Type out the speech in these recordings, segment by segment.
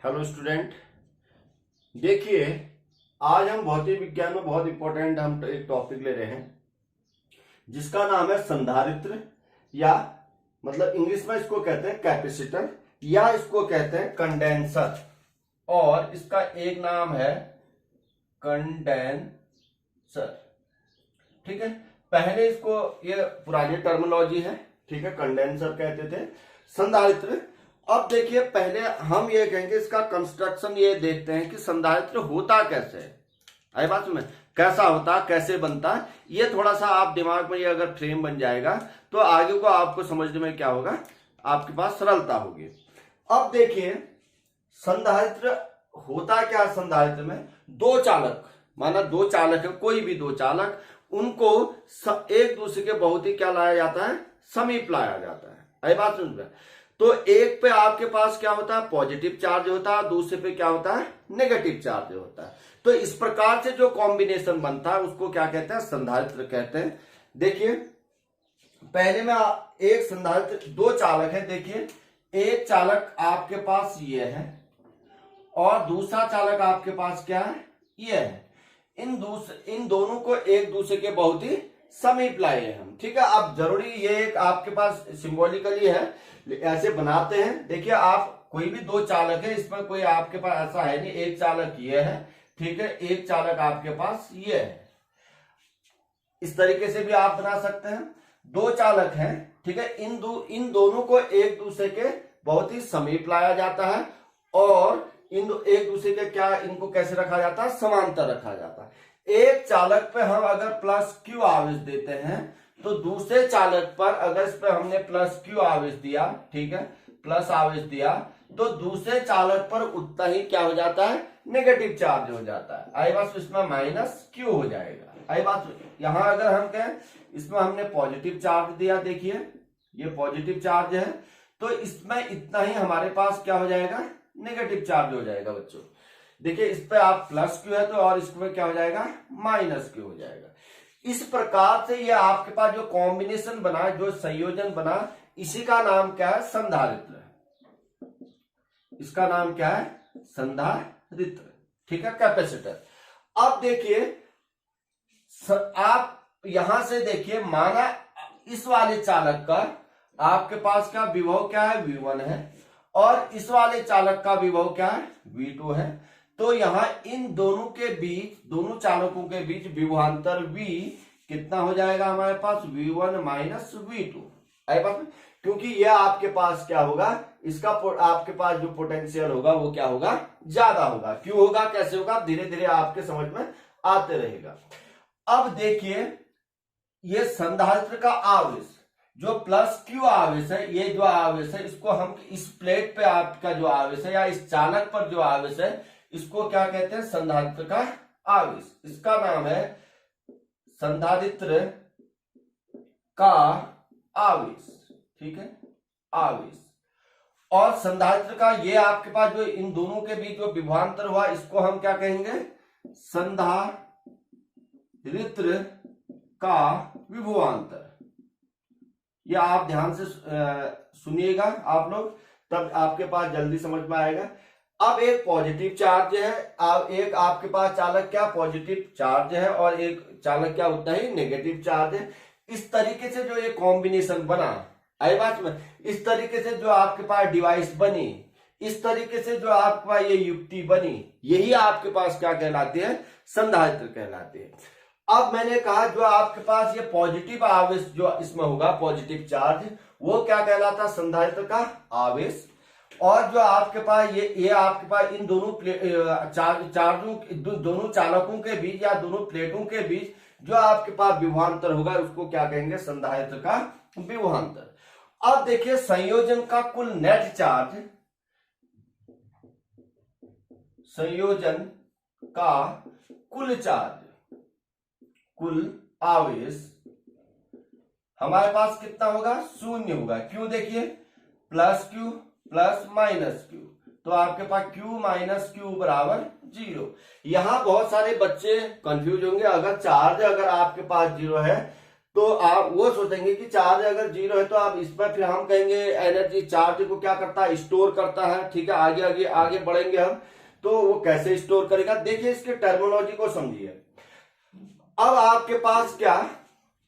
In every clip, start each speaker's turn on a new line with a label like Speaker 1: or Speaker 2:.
Speaker 1: Hello student, देखिए आज हम भौतिक विज्ञान में बहुत इंपॉर्टेंट हम एक टॉपिक ले रहे हैं जिसका नाम है संधारित्र, या मतलब इंग्लिश में इसको कहते हैं कैपेसिटर या इसको कहते हैं कंडेंसर, और इसका एक नाम है कंडेंसर। ठीक है, पहले इसको ये पुरानी टर्मिनोलॉजी है, ठीक है, कंडेंसर कहते थे, संधारित्र। अब देखिए पहले हम ये कहेंगे इसका कंस्ट्रक्शन ये देखते हैं कि संधारित्र होता कैसे है। आई बात में कैसा होता, कैसे बनता है, ये थोड़ा सा आप दिमाग में ये अगर फ्रेम बन जाएगा तो आगे को आपको समझने में क्या होगा, आपके पास सरलता होगी। अब देखिए संधारित्र होता क्या, संधारित्र में दो चालक, माना दो चालक है, कोई भी दो चालक, उनको एक दूसरे के बहुत ही क्या लाया जाता है, समीप लाया जाता है। आई बात सुन रहे, तो एक पे आपके पास क्या होता है, पॉजिटिव चार्ज होता है, दूसरे पे क्या होता है, नेगेटिव चार्ज होता है। तो इस प्रकार से जो कॉम्बिनेशन बनता है उसको क्या कहते हैं, संधारित्र कहते हैं। देखिए पहले में एक संधारित्र, दो चालक है, देखिए एक चालक आपके पास ये है और दूसरा चालक आपके पास क्या है, ये है। इन दोनों को एक दूसरे के बहुत ही समीप लाए हैं हम। ठीक है, अब जरूरी ये एक आपके पास सिंबॉलिकली है, ऐसे बनाते हैं। देखिए आप कोई भी दो चालक है, इसमें कोई आपके पास ऐसा है नहीं, एक चालक ये है, ठीक है, एक चालक आपके पास ये है। इस तरीके से भी आप बना सकते हैं, दो चालक हैं, ठीक है, इन दोनों को एक दूसरे के बहुत ही समीप लाया जाता है और एक दूसरे के क्या, इनको कैसे रखा जाता है, समांतर रखा जाता है। एक चालक पे हम अगर प्लस क्यू आवेश देते हैं तो दूसरे चालक पर अगर इस पे हमने प्लस क्यू आवेश दिया, ठीक है, प्लस आवेश दिया, तो दूसरे चालक पर उतना ही क्या हो जाता है, नेगेटिव चार्ज हो जाता है। आई बात, इसमें माइनस क्यू हो जाएगा। आई बात, यहां अगर हम कहें इसमें हमने पॉजिटिव चार्ज दिया, देखिए ये पॉजिटिव चार्ज है, तो इसमें इतना ही हमारे पास क्या हो जाएगा, नेगेटिव चार्ज हो जाएगा बच्चों। देखिए इस पे आप प्लस क्यू है तो और इसमें क्या हो जाएगा, माइनस क्यू हो जाएगा। इस प्रकार से ये आपके पास जो कॉम्बिनेशन बना, जो संयोजन बना, इसी का नाम क्या है, संधारित्र। इसका नाम क्या है, संधारित्र। ठीक है, कैपेसिटर। अब देखिए आप यहां से देखिए, माना इस वाले चालक का आपके पास क्या विभव क्या है, V1 है, और इस वाले चालक का विभव क्या है, V2 है। तो यहां इन दोनों के बीच, दोनों चालकों के बीच विभवांतर V कितना हो जाएगा हमारे पास, V1 माइनस V2। आई बात, क्योंकि यह आपके पास क्या होगा, इसका आपके पास जो पोटेंशियल होगा वो क्या होगा, ज्यादा होगा। क्यों होगा, कैसे होगा, धीरे धीरे आपके समझ में आते रहेगा। अब देखिए ये संधारित्र का आवेश, जो प्लस क्यू आवेश है, ये जो आवेश है, इसको हम इस प्लेट पे आपका जो आवेश है या इस चालक पर जो आवेश है, इसको क्या कहते हैं, संधारित्र का आवेश। इसका नाम है संधारित्र का आवेश। ठीक है, आवेश। और संधारित्र का ये आपके पास जो इन दोनों के बीच जो विभवांतर हुआ, इसको हम क्या कहेंगे, संधारित्र का विभवांतर। ये आप ध्यान से सुनिएगा आप लोग, तब आपके पास जल्दी समझ में आएगा। अब एक पॉजिटिव चार्ज है, एक आपके पास चालक क्या पॉजिटिव चार्ज है और एक चालक क्या उतना ही नेगेटिव चार्ज है। इस तरीके से जो ये कॉम्बिनेशन बना, आई बात में, इस तरीके से जो आपके पास डिवाइस बनी, इस तरीके से जो आपके पास ये युक्ति बनी, यही आपके पास क्या कहलाती है, संधारित्र कहलाती है। अब मैंने कहा जो आपके पास ये पॉजिटिव आवेश जो इसमें होगा, पॉजिटिव चार्ज, वो क्या कहलाता है, संधारित्र का आवेश। और जो आपके पास ये आपके पास इन दोनों दोनों चालकों के बीच या दोनों प्लेटों के बीच जो आपके पास विभवांतर होगा, उसको क्या कहेंगे, संधारित्र का विभवांतर। अब देखिए संयोजन का कुल नेट चार्ज, संयोजन का कुल चार्ज, कुल आवेश हमारे पास कितना होगा, शून्य होगा। क्यों, देखिए plus Q plus minus Q, तो आपके पास Q माइनस क्यू बराबर 0। यहां बहुत सारे बच्चे कंफ्यूज होंगे, अगर चार्ज अगर आपके पास 0 है तो आप वो सोचेंगे कि चार्ज अगर 0 है तो आप इसमें फिर हम कहेंगे एनर्जी चार्ज को क्या करता है, स्टोर करता है। ठीक है, आगे आगे आगे बढ़ेंगे हम, तो वो कैसे स्टोर करेगा देखिए, इसके टर्मिनोलॉजी को समझिए। अब आपके पास क्या,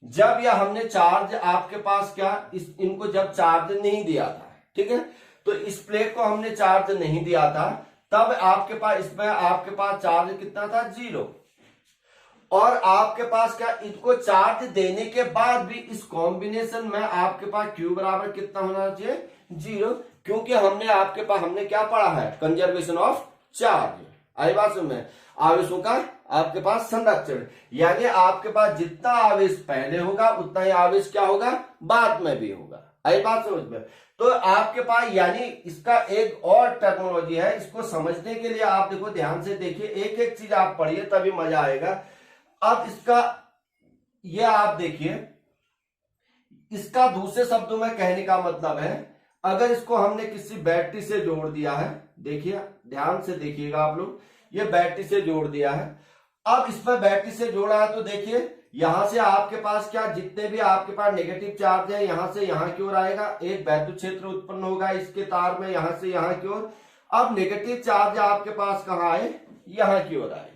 Speaker 1: जब या हमने चार्ज आपके पास क्या इनको जब चार्ज नहीं दिया था, ठीक है, तो इस प्लेट को हमने चार्ज नहीं दिया था, तब आपके पास इसमें आपके पास चार्ज कितना था, 0। और आपके पास क्या, इसको चार्ज देने के बाद भी इस कॉम्बिनेशन में आपके पास Q बराबर कितना होना चाहिए, 0, क्योंकि हमने हमने क्या पढ़ा है, कंजर्वेशन ऑफ चार्ज। आई बात समझ में, आवेशों का आपके पास संरक्षण, यानी आपके पास जितना आवेश पहले होगा उतना ही आवेश क्या होगा, बाद में भी होगा। आई बात समझ में। तो आपके पास यानी इसका एक और टेक्नोलॉजी है, इसको समझने के लिए आप देखो ध्यान से देखिए, एक एक चीज आप पढ़िए तभी मजा आएगा। अब इसका ये आप देखिए, इसका दूसरे शब्दों में कहने का मतलब है, अगर इसको हमने किसी बैटरी से जोड़ दिया है, देखिए ध्यान से देखिएगा आप लोग, ये बैटरी से जोड़ दिया है। अब इसमें बैटरी से जोड़ा है तो देखिए यहां से आपके पास क्या, जितने भी आपके पास नेगेटिव चार्ज है यहां से यहां की ओर आएगा, एक वैद्युत क्षेत्र उत्पन्न होगा इसके तार में यहां से यहां की ओर। अब नेगेटिव चार्ज आपके पास कहां आए, यहां की ओर आए।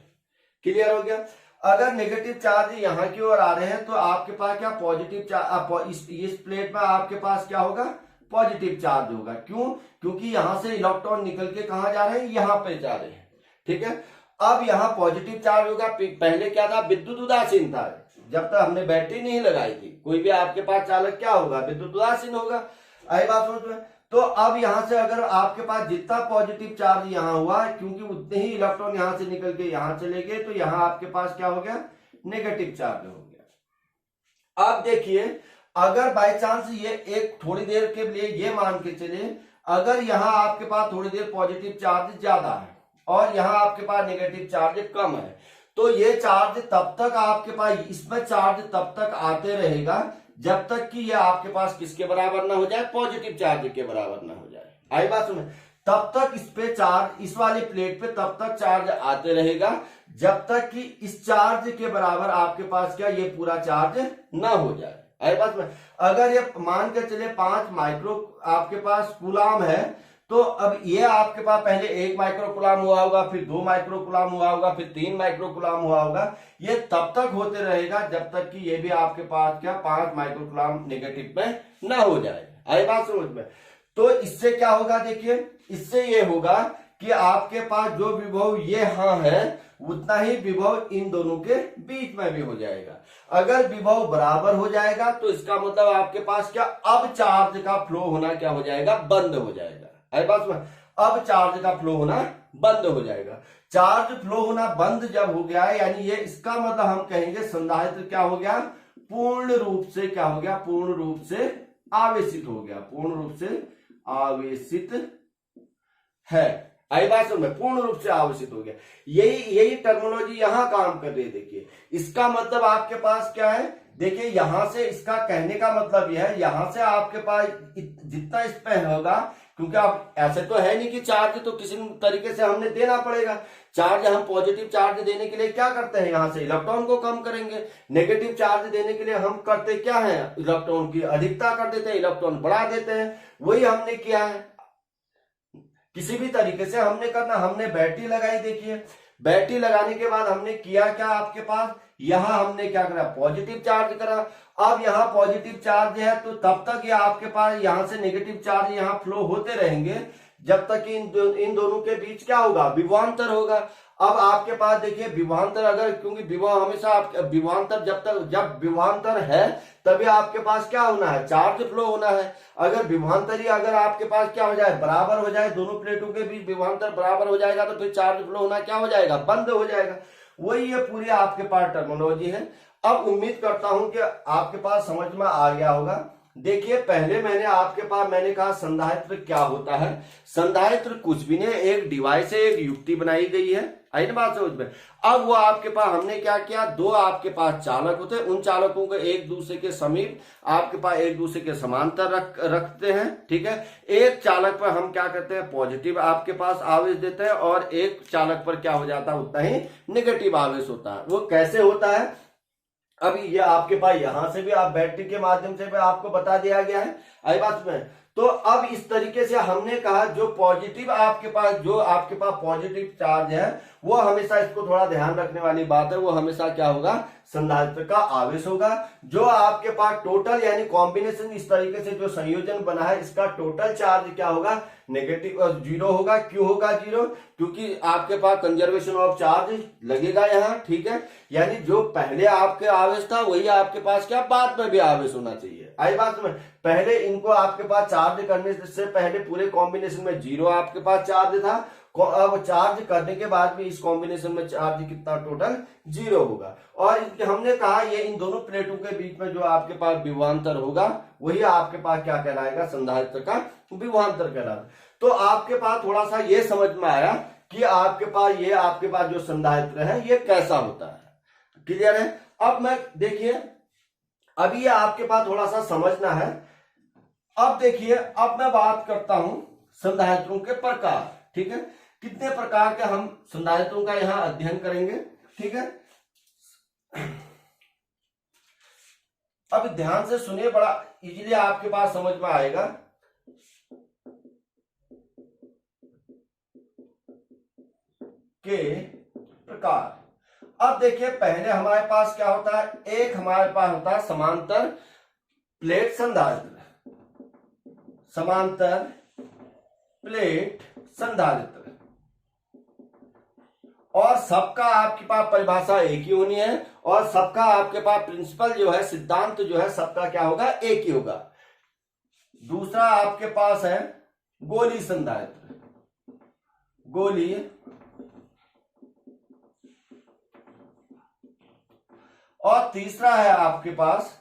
Speaker 1: क्लियर हो गया। अगर नेगेटिव चार्ज यहां की ओर आ रहे हैं तो आपके पास क्या, पॉजिटिव चार्ज इस प्लेट में आपके पास क्या होगा, पॉजिटिव चार्ज होगा। क्यों, क्योंकि यहां से इलेक्ट्रॉन निकल के कहां जा रहे हैं, यहां पे जा रहे हैं। ठीक है, अब यहां पॉजिटिव चार्ज होगा। पहले क्या था, विद्युत उदासीन था, जब तक हमने बैटरी नहीं लगाई थी। कोई भी आपके पास चालक क्या होगा, विद्युत उदासीन होगा। आई बात समझ में। तो अब यहां से अगर आपके पास जितना पॉजिटिव चार्ज यहां हुआ, क्योंकि उतने ही इलेक्ट्रॉन यहां से निकल के यहां चले गए, तो यहां आपके पास क्या हो गया, नेगेटिव चार्ज हो गया। अब देखिए, अगर बाय चांस ये एक थोड़ी देर के लिए ये मान के चले, अगर यहां आपके पास थोड़ी देर पॉजिटिव चार्ज ज्यादा है और यहां आपके पास नेगेटिव चार्ज कम है, तो ये चार्ज तब तक आपके पास, इसमें चार्ज तब तक आते रहेगा जब तक कि ये आपके पास किसके बराबर ना हो जाए, पॉजिटिव चार्ज के बराबर ना हो जाए। आई बात सुने, तब तक इस पे चार्ज, इस वाली प्लेट पे तब तक चार्ज आते रहेगा जब तक कि इस चार्ज के बराबर आपके पास क्या, ये पूरा चार्ज ना हो जाए। आई बात में, अगर ये मान के चले 5 माइक्रो आपके पास कूलाम है, तो अब ये आपके पास पहले 1 माइक्रो कूलाम हुआ होगा, फिर 2 माइक्रो कूलाम हुआ होगा, फिर 3 माइक्रो कूलाम हुआ होगा। ये तब तक होते रहेगा जब तक कि ये भी आपके पास क्या, 5 माइक्रो कूलाम नेगेटिव में ना हो जाए। आई बात समझ में। तो इससे क्या होगा, देखिए इससे ये होगा कि आपके पास जो विभव ये हाँ है, उतना ही विभव इन दोनों के बीच में भी हो जाएगा। अगर विभव बराबर हो जाएगा तो इसका मतलब आपके पास क्या, अब चार्ज का फ्लो होना क्या हो जाएगा, बंद हो जाएगा। आई बात में, अब चार्ज का फ्लो होना बंद हो जाएगा। चार्ज फ्लो होना बंद जब हो गया, यानी ये इसका मतलब हम कहेंगे संधारित्र क्या हो गया, पूर्ण रूप से क्या हो गया, पूर्ण रूप से आवेशित हो गया, पूर्ण रूप से आवेशित है। आई बात समझ में, पूर्ण रूप से आवेशित हो गया। यही टर्मिनोलॉजी यहां काम कर रही है। देखिए इसका मतलब आपके पास क्या है, देखिए यहां से इसका कहने का मतलब यह है, यहां से आपके पास जितना इस पे होगा, क्योंकि आप ऐसे तो है नहीं कि चार्ज तो किसी तरीके से हमने देना पड़ेगा। चार्ज हम पॉजिटिव चार्ज देने के लिए क्या करते हैं, यहां से इलेक्ट्रॉन को कम करेंगे। नेगेटिव चार्ज देने के लिए हम करते क्या है, इलेक्ट्रॉन की अधिकता कर देते हैं, इलेक्ट्रॉन बढ़ा देते हैं। वही हमने किया है, किसी भी तरीके से हमने करना। हमने बैटरी लगाई, देखिए बैटरी लगाने के बाद हमने किया क्या, आपके पास यहां हमने क्या करा, पॉजिटिव चार्ज करा। अब यहां पॉजिटिव चार्ज है तो तब तक ये आपके पास यहां से नेगेटिव चार्ज यहां फ्लो होते रहेंगे जब तक कि इन दोनों के बीच क्या होगा, विभवांतर होगा। अब आपके पास देखिए विभवांतर, अगर क्योंकि विभव हमेशा विभवांतर जब विभवांतर है तभी आपके पास क्या होना है, चार्ज फ्लो होना है। अगर विभवांतर ही अगर आपके पास क्या हो जाए, बराबर हो जाए, दोनों प्लेटों के बीच विभवांतर बराबर हो जाएगा तो फिर चार्ज फ्लो होना क्या हो जाएगा, बंद हो जाएगा। वही ये पूरी आपके पास टर्मिनोलॉजी है। अब उम्मीद करता हूं कि आपके पास समझ में आ गया होगा। देखिए पहले मैंने कहा संधारित्र क्या होता है। संधारित्र कुछ भी नहीं, एक डिवाइस है, एक युक्ति बनाई गई है। आई ना बात समझ में। अब वो आपके पास हमने क्या किया, 2 आपके पास चालक होते हैं, उन चालकों को एक दूसरे के समीप आपके पास एक दूसरे के समांतर रखते हैं। ठीक है, एक चालक पर हम क्या करते हैं, पॉजिटिव आपके पास आवेश देते हैं और एक चालक पर क्या हो जाता है, उतना ही नेगेटिव आवेश होता है। वो कैसे होता है, अब ये आपके पास यहां से भी आप बैटरी के माध्यम से भी आपको बता दिया गया है, आई बात में। तो अब इस तरीके से हमने कहा जो पॉजिटिव आपके पास पॉजिटिव चार्ज है वो हमेशा, इसको थोड़ा ध्यान रखने वाली बात है, वो हमेशा क्या होगा, संधारित्र का आवेश होगा। जो आपके पास टोटल यानी कॉम्बिनेशन इस तरीके से जो संयोजन बना है इसका टोटल चार्ज क्या होगा, नेगेटिव, जीरो होगा। क्यों होगा जीरो, क्योंकि आपके पास कंजर्वेशन ऑफ चार्ज लगेगा यहाँ, ठीक है। यानी जो पहले आपके आवेश था वही आपके पास क्या बाद में भी आवेश होना चाहिए, आई बात में। पहले इनको आपके पास चार्ज करने से पहले पूरे कॉम्बिनेशन में जीरो आपके पास चार्ज था, अब चार्ज करने के बाद भी इस कॉम्बिनेशन में चार्ज कितना, टोटल जीरो होगा। और हमने कहा ये इन दोनों प्लेटों के बीच में जो आपके पास विभवांतर होगा वही आपके पास क्या कहलाएगा, संधारित्र का विभवांतर कहलाएगा। तो आपके पास थोड़ा सा ये समझ में आया कि आपके पास जो संधारित्र है ये कैसा होता है, क्लियर है। अब मैं देखिए, अभी ये आपके पास थोड़ा सा समझना है। अब देखिए, अब मैं बात करता हूं संधारित्रों के प्रकार, ठीक है। कितने प्रकार के हम संधारित्रों का यहां अध्ययन करेंगे, ठीक है। अब ध्यान से सुनिए, बड़ा इजीली आपके पास समझ में आएगा। के प्रकार, अब देखिए पहले हमारे पास क्या होता है, एक हमारे पास होता है समांतर प्लेट संधारित्र, समांतर प्लेट संधारित्र। और सबका आपके पास परिभाषा एक ही होनी है, और सबका आपके पास प्रिंसिपल जो है, सिद्धांत जो है, सबका क्या होगा, एक ही होगा। दूसरा आपके पास है गोलीय संधारित्र, गोलीय। और तीसरा है आपके पास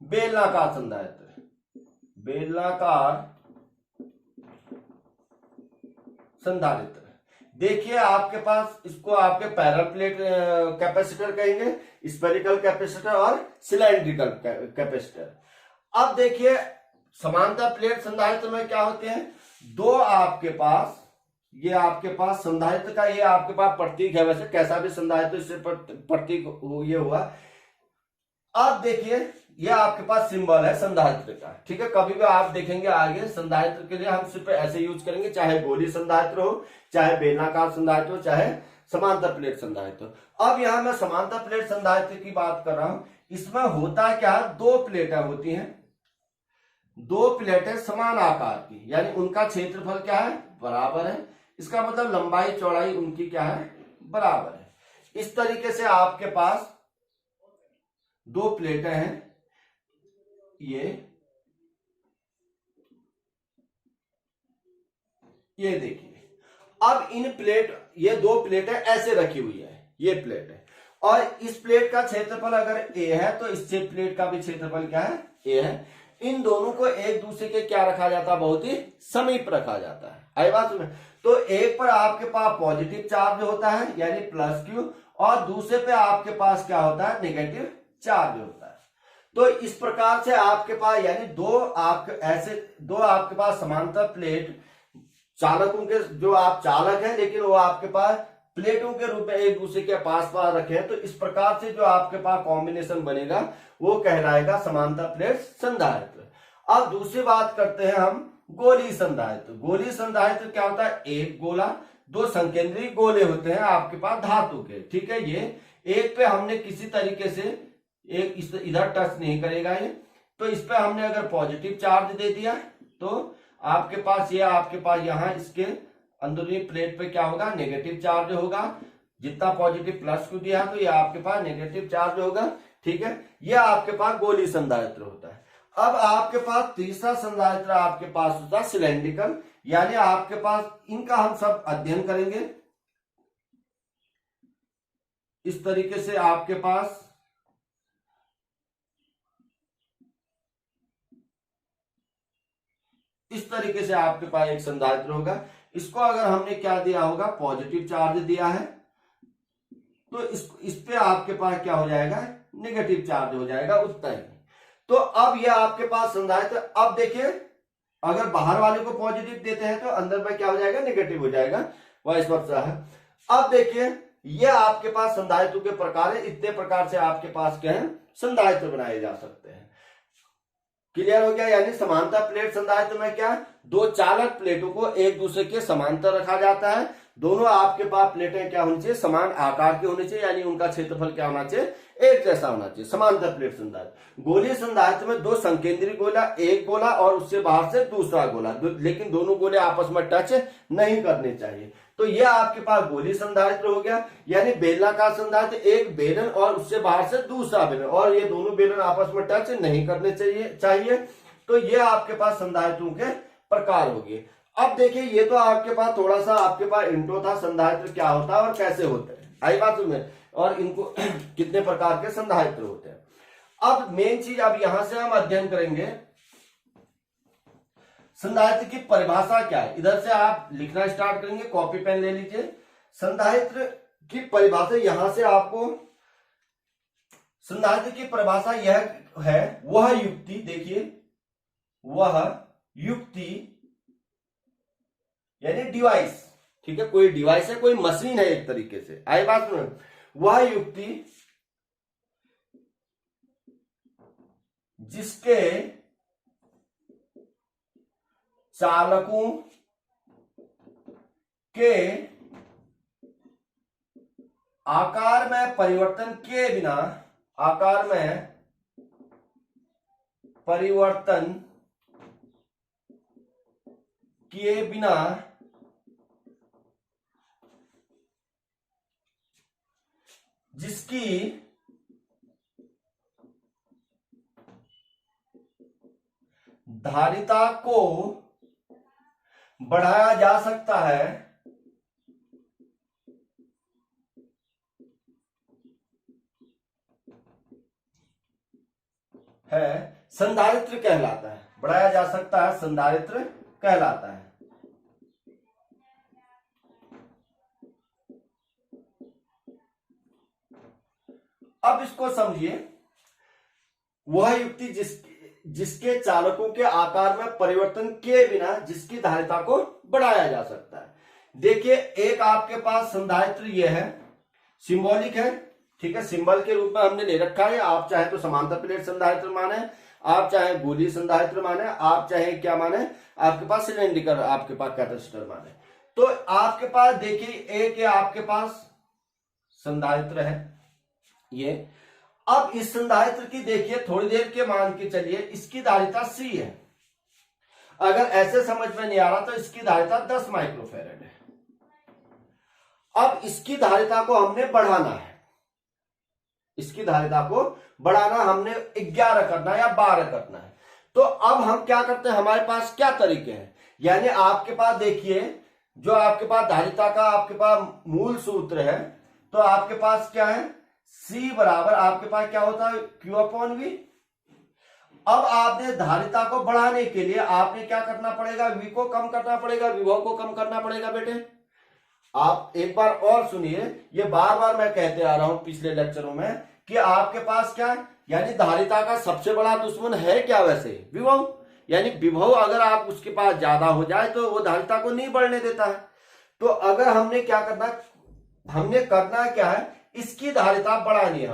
Speaker 1: बेलनाकार संधारित्र, बेलनाकार संधारित्र। देखिए आपके पास इसको आपके पैरेलल प्लेट कैपेसिटर कहेंगे, स्फेरिकल कैपेसिटर और सिलेंड्रिकल कैपेसिटर। अब देखिए समांतर प्लेट संधारित्र में क्या होते हैं, दो आपके पास, ये आपके पास संधारित्र का ये आपके पास प्रतीक है, वैसे कैसा भी संधारित्र इससे प्रतीक ये हुआ। अब देखिए ये आपके पास सिंबल है संधारित्र का, ठीक है। कभी भी आप देखेंगे आगे संधारित्र के लिए हम सिर्फ ऐसे यूज करेंगे, चाहे गोलीय संधारित्र हो, चाहे बेलनाकार संधारित्र हो, चाहे समांतर प्लेट संधारित्र हो। अब यहां मैं समांतर प्लेट संधारित्र की बात कर रहा हूं। इसमें होता क्या, दो प्लेटें होती हैं, दो प्लेटें समान आकार की, यानी उनका क्षेत्रफल क्या है, बराबर है। इसका मतलब लंबाई चौड़ाई उनकी क्या है, बराबर है। इस तरीके से आपके पास दो प्लेटें हैं, ये देखिए। अब इन प्लेट, ये दो प्लेटें ऐसे रखी हुई है, ये प्लेट है, और इस प्लेट का क्षेत्रफल अगर ए है तो इस प्लेट का भी क्षेत्रफल क्या है, ए है। इन दोनों को एक दूसरे के क्या रखा जाता है, बहुत ही समीप रखा जाता है, आई बात में। तो एक पर आपके पास पॉजिटिव चार्ज होता है यानी प्लस क्यू, और दूसरे पे आपके पास क्या होता है, नेगेटिव चार्ज होता है। तो इस प्रकार से आपके पास यानी दो आपके पास समांतर प्लेट चालकों के, जो आप चालक हैं लेकिन वो आपके पास प्लेटों के रूप में एक दूसरे के पास रखे हैं, तो इस प्रकार से जो आपके पास कॉम्बिनेशन बनेगा वो कहलाएगा समांतर प्लेट संधारित्र। अब दूसरी बात करते हैं हम गोलीय संधारित्र। गोलीय संधारित्र क्या होता है, एक गोला, दो संकेंद्रीय गोले होते हैं आपके पास धातु के, ठीक है। ये एक पे हमने किसी तरीके से एक इधर टच नहीं करेगा ये, तो इस पे हमने अगर पॉजिटिव चार्ज दे दिया तो आपके पास यहाँ इसके अंदरूनी प्लेट पे क्या होगा, नेगेटिव चार्ज होगा। जितना पॉजिटिव प्लस को दिया तो ये आपके पास नेगेटिव चार्ज होगा, ठीक है। ये आपके पास गोलीय संधारित्र होता है। अब आपके पास तीसरा संधारित्र आपके पास होता है सिलेंड्रिकल, यानी आपके पास इनका हम सब अध्ययन करेंगे। इस तरीके से आपके पास एक संधारित्र होगा। इसको अगर हमने क्या दिया होगा, पॉजिटिव चार्ज दिया है, तो इस पे आपके पास क्या हो जाएगा, नेगेटिव चार्ज हो जाएगा, उतना ही। तो अब यह आपके पास संधारित्र, अब देखिए अगर बाहर वाले को पॉजिटिव देते हैं तो अंदर में क्या हो जाएगा, नेगेटिव हो जाएगा, वाइस वर्सा है। अब देखिए ये आपके पास संधारित्र के प्रकार है। इतने प्रकार से आपके पास क्या है, संधारित्र बनाए जा सकते हैं। क्लियर हो गया। यानी समांतर प्लेट संधारित्र में क्या है, दो चालक प्लेटों को एक दूसरे के समांतर रखा जाता है। दोनों आपके पास प्लेटें क्या होनी चाहिए, समान आकार की होनी चाहिए, यानी उनका क्षेत्रफल क्या होना चाहिए, एक जैसा होना चाहिए। समांतर प्लेट संधारित्र। गोलीय संधारित्र में दो संकेंद्रीय गोला, एक गोला और उससे बाहर से दूसरा गोला, लेकिन दोनों गोले आपस में टच नहीं करने चाहिए। तो यह आपके पास गोलीय संधारित्र हो गया। यानी बेलनाकार संधारित्र, एक बेलन और उससे बाहर से दूसरा बेलन, और ये दोनों बेलन आपस में टच नहीं करने चाहिए। तो ये आपके पास संधारित्रों के प्रकार हो गए। अब देखिए, ये तो आपके पास थोड़ा सा आपके पास इंट्रो था, संधारित्र क्या होता है और कैसे होते हैं, आई बात में, और इनको कितने प्रकार के संधारित्र होते हैं। अब मेन चीज अब यहां से हम अध्ययन करेंगे संधारित्र की परिभाषा क्या है। इधर से आप लिखना स्टार्ट करेंगे, कॉपी पेन ले लीजिए। संधारित्र की परिभाषा यहां से आपको, संधारित्र की परिभाषा यह है, वह युक्ति, देखिए वह युक्ति यानी डिवाइस, ठीक है, कोई डिवाइस है, कोई मशीन है एक तरीके से, आई बात में। वह युक्ति जिसके चालकों के आकार में परिवर्तन किए बिना, आकार में परिवर्तन किए बिना जिसकी धारिता को बढ़ाया जा सकता है संधारित्र कहलाता है। बढ़ाया जा सकता है संधारित्र कहलाता है। अब इसको समझिए, वह युक्ति जिसके चालकों के आकार में परिवर्तन किए बिना जिसकी धारिता को बढ़ाया जा सकता है। देखिए, एक आपके पास संधारित्र ये है, सिंबॉलिक है, ठीक है, सिंबल के रूप में हमने ले रखा है। आप चाहे तो समांतर प्लेट संधारित्र माने, आप चाहे गोलीय संधारित्र माने, आप चाहे क्या माने, आपके पास सिलेंडरिकल, आपके पास कैपेसिटर माने। तो आपके पास देखिए, एक आपके पास संधारित्र है ये। अब इस संधारित्र की देखिए, थोड़ी देर के मान के चलिए, इसकी धारिता C है। अगर ऐसे समझ में नहीं आ रहा तो इसकी धारिता 10 माइक्रोफैरड है। अब इसकी धारिता को हमने बढ़ाना है, इसकी धारिता को बढ़ाना हमने 11 करना है या 12 करना है। तो अब हम क्या करते हैं, हमारे पास क्या तरीके हैं। यानी आपके पास देखिए, जो आपके पास धारिता का आपके पास मूल सूत्र है, तो आपके पास क्या है, C बराबर आपके पास क्या होता है, Q/V। अब आपने धारिता को बढ़ाने के लिए आपने क्या करना पड़ेगा, V को कम करना पड़ेगा, विभव को कम करना पड़ेगा। बेटे आप एक बार और सुनिए, ये बार बार मैं कहते आ रहा हूं पिछले लेक्चरों में कि आपके पास क्या है, यानी धारिता का सबसे बड़ा दुश्मन है क्या, वैसे विभव। यानी विभव अगर आप उसके पास ज्यादा हो जाए तो वो धारिता को नहीं बढ़ने देता है। तो अगर हमने क्या करना, हमने करना क्या है, इसकी धारिता बढ़ानी है।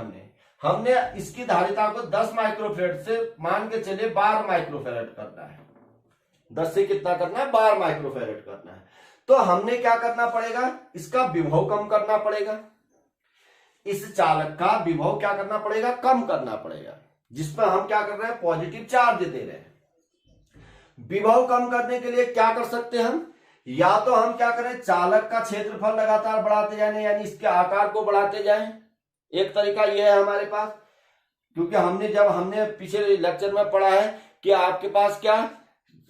Speaker 1: हमने इसकी धारिता को 10 माइक्रोफैरड से मान के चलिए 12 माइक्रोफैरड करना है। 10 से कितना करना है, 12 माइक्रोफैरड करना है। तो हमने क्या करना पड़ेगा, इसका विभव कम करना पड़ेगा, इस चालक का विभव क्या करना पड़ेगा, कम करना पड़ेगा, जिसमें हम क्या कर रहे हैं, पॉजिटिव चार्ज दे रहे हैं। विभव कम करने के लिए क्या कर सकते हैं हम, या तो हम क्या करें, चालक का क्षेत्रफल लगातार बढ़ाते जाए, यानी इसके आकार को बढ़ाते जाएं। एक तरीका यह है हमारे पास, क्योंकि हमने पिछले लेक्चर में पढ़ा है कि आपके पास क्या,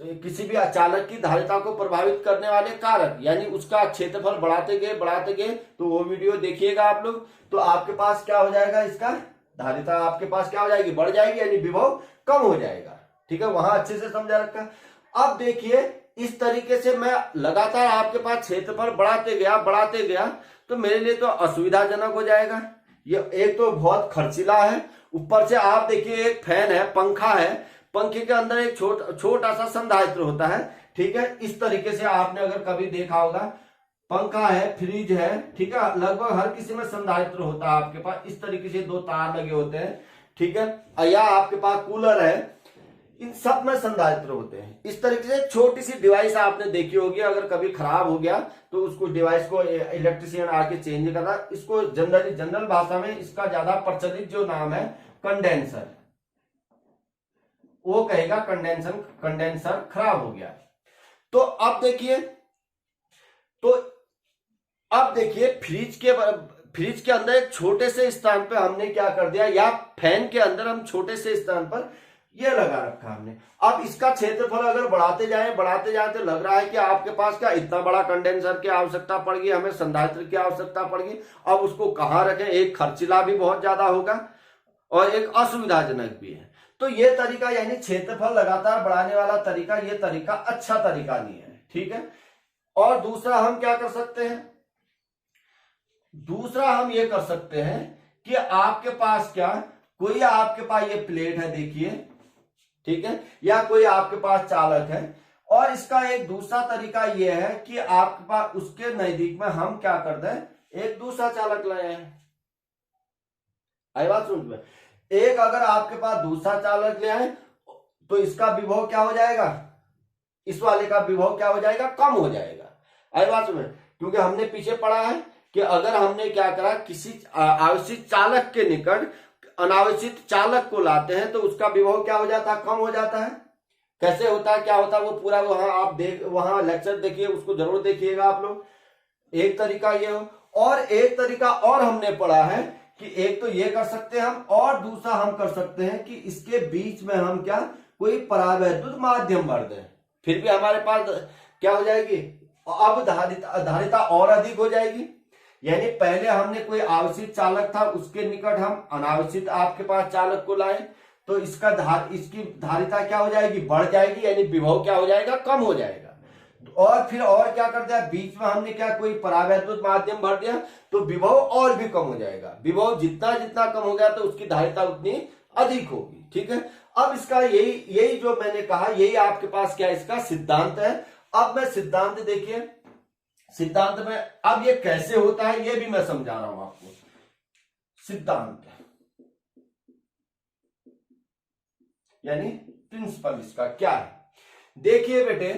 Speaker 1: किसी भी चालक की धारिता को प्रभावित करने वाले कारक, यानी उसका क्षेत्रफल बढ़ाते गए, तो वो वीडियो देखिएगा आप लोग। तो आपके पास क्या हो जाएगा, इसका धारिता आपके पास क्या हो जाएगी, बढ़ जाएगी, यानी विभव कम हो जाएगा। ठीक है, वहां अच्छे से समझा रखा। अब देखिए, इस तरीके से मैं लगातार आपके पास क्षेत्रफल बढ़ाते गया तो मेरे लिए तो असुविधाजनक हो जाएगा। ये एक तो बहुत खर्चीला है, ऊपर से आप देखिए एक फैन है, पंखा है, पंखे के अंदर एक छोटा सा संधारित्र होता है। ठीक है, इस तरीके से आपने अगर कभी देखा होगा, पंखा है, फ्रिज है, ठीक है, लगभग हर किसी में संधारित्र होता है आपके पास। इस तरीके से दो तार लगे होते हैं, ठीक है, या आपके पास कूलर है, इन सब में संधारित्र होते हैं। इस तरीके से छोटी सी डिवाइस आपने देखी होगी, अगर कभी खराब हो गया तो उसको डिवाइस को इलेक्ट्रिशियन आके चेंज करना। इसको जनरल भाषा में इसका ज्यादा प्रचलित जो नाम है कंडेंसर, वो कहेगा कंडेंसर खराब हो गया। तो अब देखिए फ्रिज के अंदर एक छोटे से स्थान पे हमने क्या कर दिया, या फैन के अंदर हम छोटे से स्थान पर ये लगा रखा हमने। अब इसका क्षेत्रफल अगर बढ़ाते जाए तो लग रहा है कि आपके पास क्या इतना बड़ा कंडेंसर की आवश्यकता पड़ेगी, हमें संधारित्र की आवश्यकता पड़ेगी। अब उसको कहाँ रखें, एक खर्चीला भी बहुत ज्यादा होगा और एक असुविधाजनक भी है। तो ये तरीका यानी क्षेत्रफल लगातार बढ़ाने वाला तरीका, ये तरीका अच्छा तरीका नहीं है, ठीक है। और दूसरा हम क्या कर सकते हैं, दूसरा हम ये कर सकते हैं कि आपके पास कोई आपके पास ये प्लेट है देखिए, ठीक है, या कोई आपके पास चालक है, और इसका एक दूसरा तरीका यह है कि आपके पास उसके नजदीक में हम क्या कर दें, एक दूसरा चालक लाए हैं। आई बात सुन में, एक अगर आपके पास दूसरा चालक ले आए तो इसका विभव क्या हो जाएगा, इस वाले का विभव क्या हो जाएगा, कम हो जाएगा। आई बात सुन में, क्योंकि हमने पीछे पढ़ा है कि अगर हमने क्या करा, किसी आवश्यक चालक के निकट अनावश्यक चालक को लाते हैं तो उसका विभव क्या हो जाता है, कम हो जाता है। कैसे होता है, क्या होता है, वो पूरा वहां आप वहां लेक्चर देखिए, उसको जरूर देखिएगा आप लोग। एक तरीका ये हो, और एक तरीका और हमने पढ़ा है कि एक तो ये कर सकते हैं हम, और दूसरा हम कर सकते हैं कि इसके बीच में हम कोई परावैद्युत माध्यम भर दें, फिर भी हमारे पास क्या हो जाएगी, अब धारिता और अधिक हो जाएगी। यानी पहले हमने कोई आवश्यक चालक था, उसके निकट हम अनावश्यक आपके पास चालक को लाए, तो इसकी धारिता क्या हो जाएगी, बढ़ जाएगी, यानी विभव क्या हो जाएगा, कम हो जाएगा। और फिर और क्या कर दिया, बीच में हमने कोई परावैद्युत माध्यम भर दिया, तो विभव और भी कम हो जाएगा। विभव जितना कम हो गया तो उसकी धारिता उतनी अधिक होगी, ठीक है। अब इसका यही जो मैंने कहा, यही आपके पास इसका सिद्धांत है। अब मैं सिद्धांत देखिए, सिद्धांत में अब ये कैसे होता है ये भी मैं समझा रहा हूं आपको। सिद्धांत यानी प्रिंसिपल इसका क्या है, देखिए बेटे,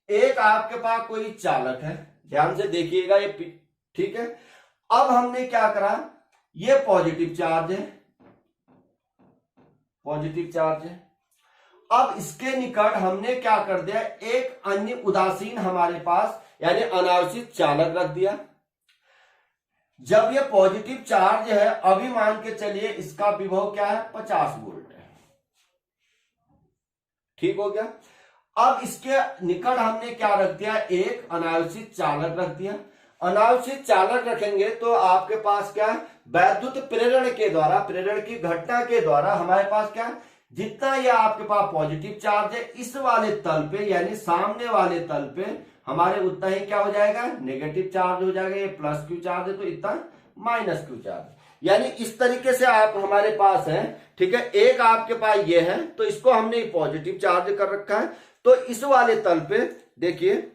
Speaker 1: एक आपके पास कोई चालक है, ध्यान से देखिएगा ये, ठीक है। अब हमने क्या करा, ये पॉजिटिव चार्ज है, पॉजिटिव चार्ज है। अब इसके निकट हमने क्या कर दिया, एक अन्य उदासीन हमारे पास यानी अनावश्यक चालक रख दिया। जब ये पॉजिटिव चार्ज है, अभी मान के चलिए इसका विभव क्या है, 50 वोल्ट है, ठीक हो गया। अब इसके निकट हमने क्या रख दिया, एक अनावश्यक चालक रख दिया। अनावश्यक चालक रखेंगे तो आपके पास वैद्युत प्रेरण के द्वारा, प्रेरण की घटना के द्वारा हमारे पास जितना यह आपके पास पॉजिटिव चार्ज है, इस वाले तल पे यानी सामने वाले तल पे हमारे उतना ही क्या हो जाएगा, नेगेटिव चार्ज हो जाएगा। ये प्लस क्यू चार्ज है तो इतना माइनस क्यू चार्ज, यानी इस तरीके से आप हमारे पास है, ठीक है। एक आपके पास ये है तो इसको हमने पॉजिटिव चार्ज कर रखा है, तो इस वाले तल पे देखिए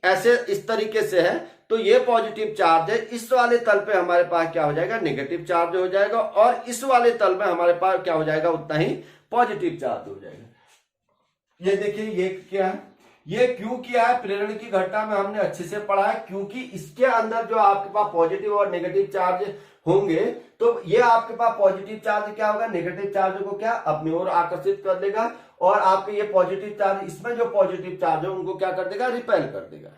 Speaker 1: ऐसे इस तरीके से है, तो ये पॉजिटिव चार्ज है, इस वाले तल पे हमारे पास क्या हो जाएगा, नेगेटिव चार्ज हो जाएगा, और इस वाले तल में हमारे पास क्या हो जाएगा, उतना ही पॉजिटिव चार्ज हो जाएगा। ये देखिए ये क्या है, ये क्यों किया है, प्रेरण की घटना में हमने अच्छे से पढ़ा है, क्योंकि इसके अंदर जो आपके पास पॉजिटिव और नेगेटिव चार्ज होंगे तो ये आपके पास पॉजिटिव चार्ज क्या होगा, नेगेटिव चार्ज को अपनी ओर आकर्षित कर देगा, और आपके ये पॉजिटिव चार्ज, इसमें जो पॉजिटिव चार्ज है उनको क्या कर देगा, रिपेल कर देगा।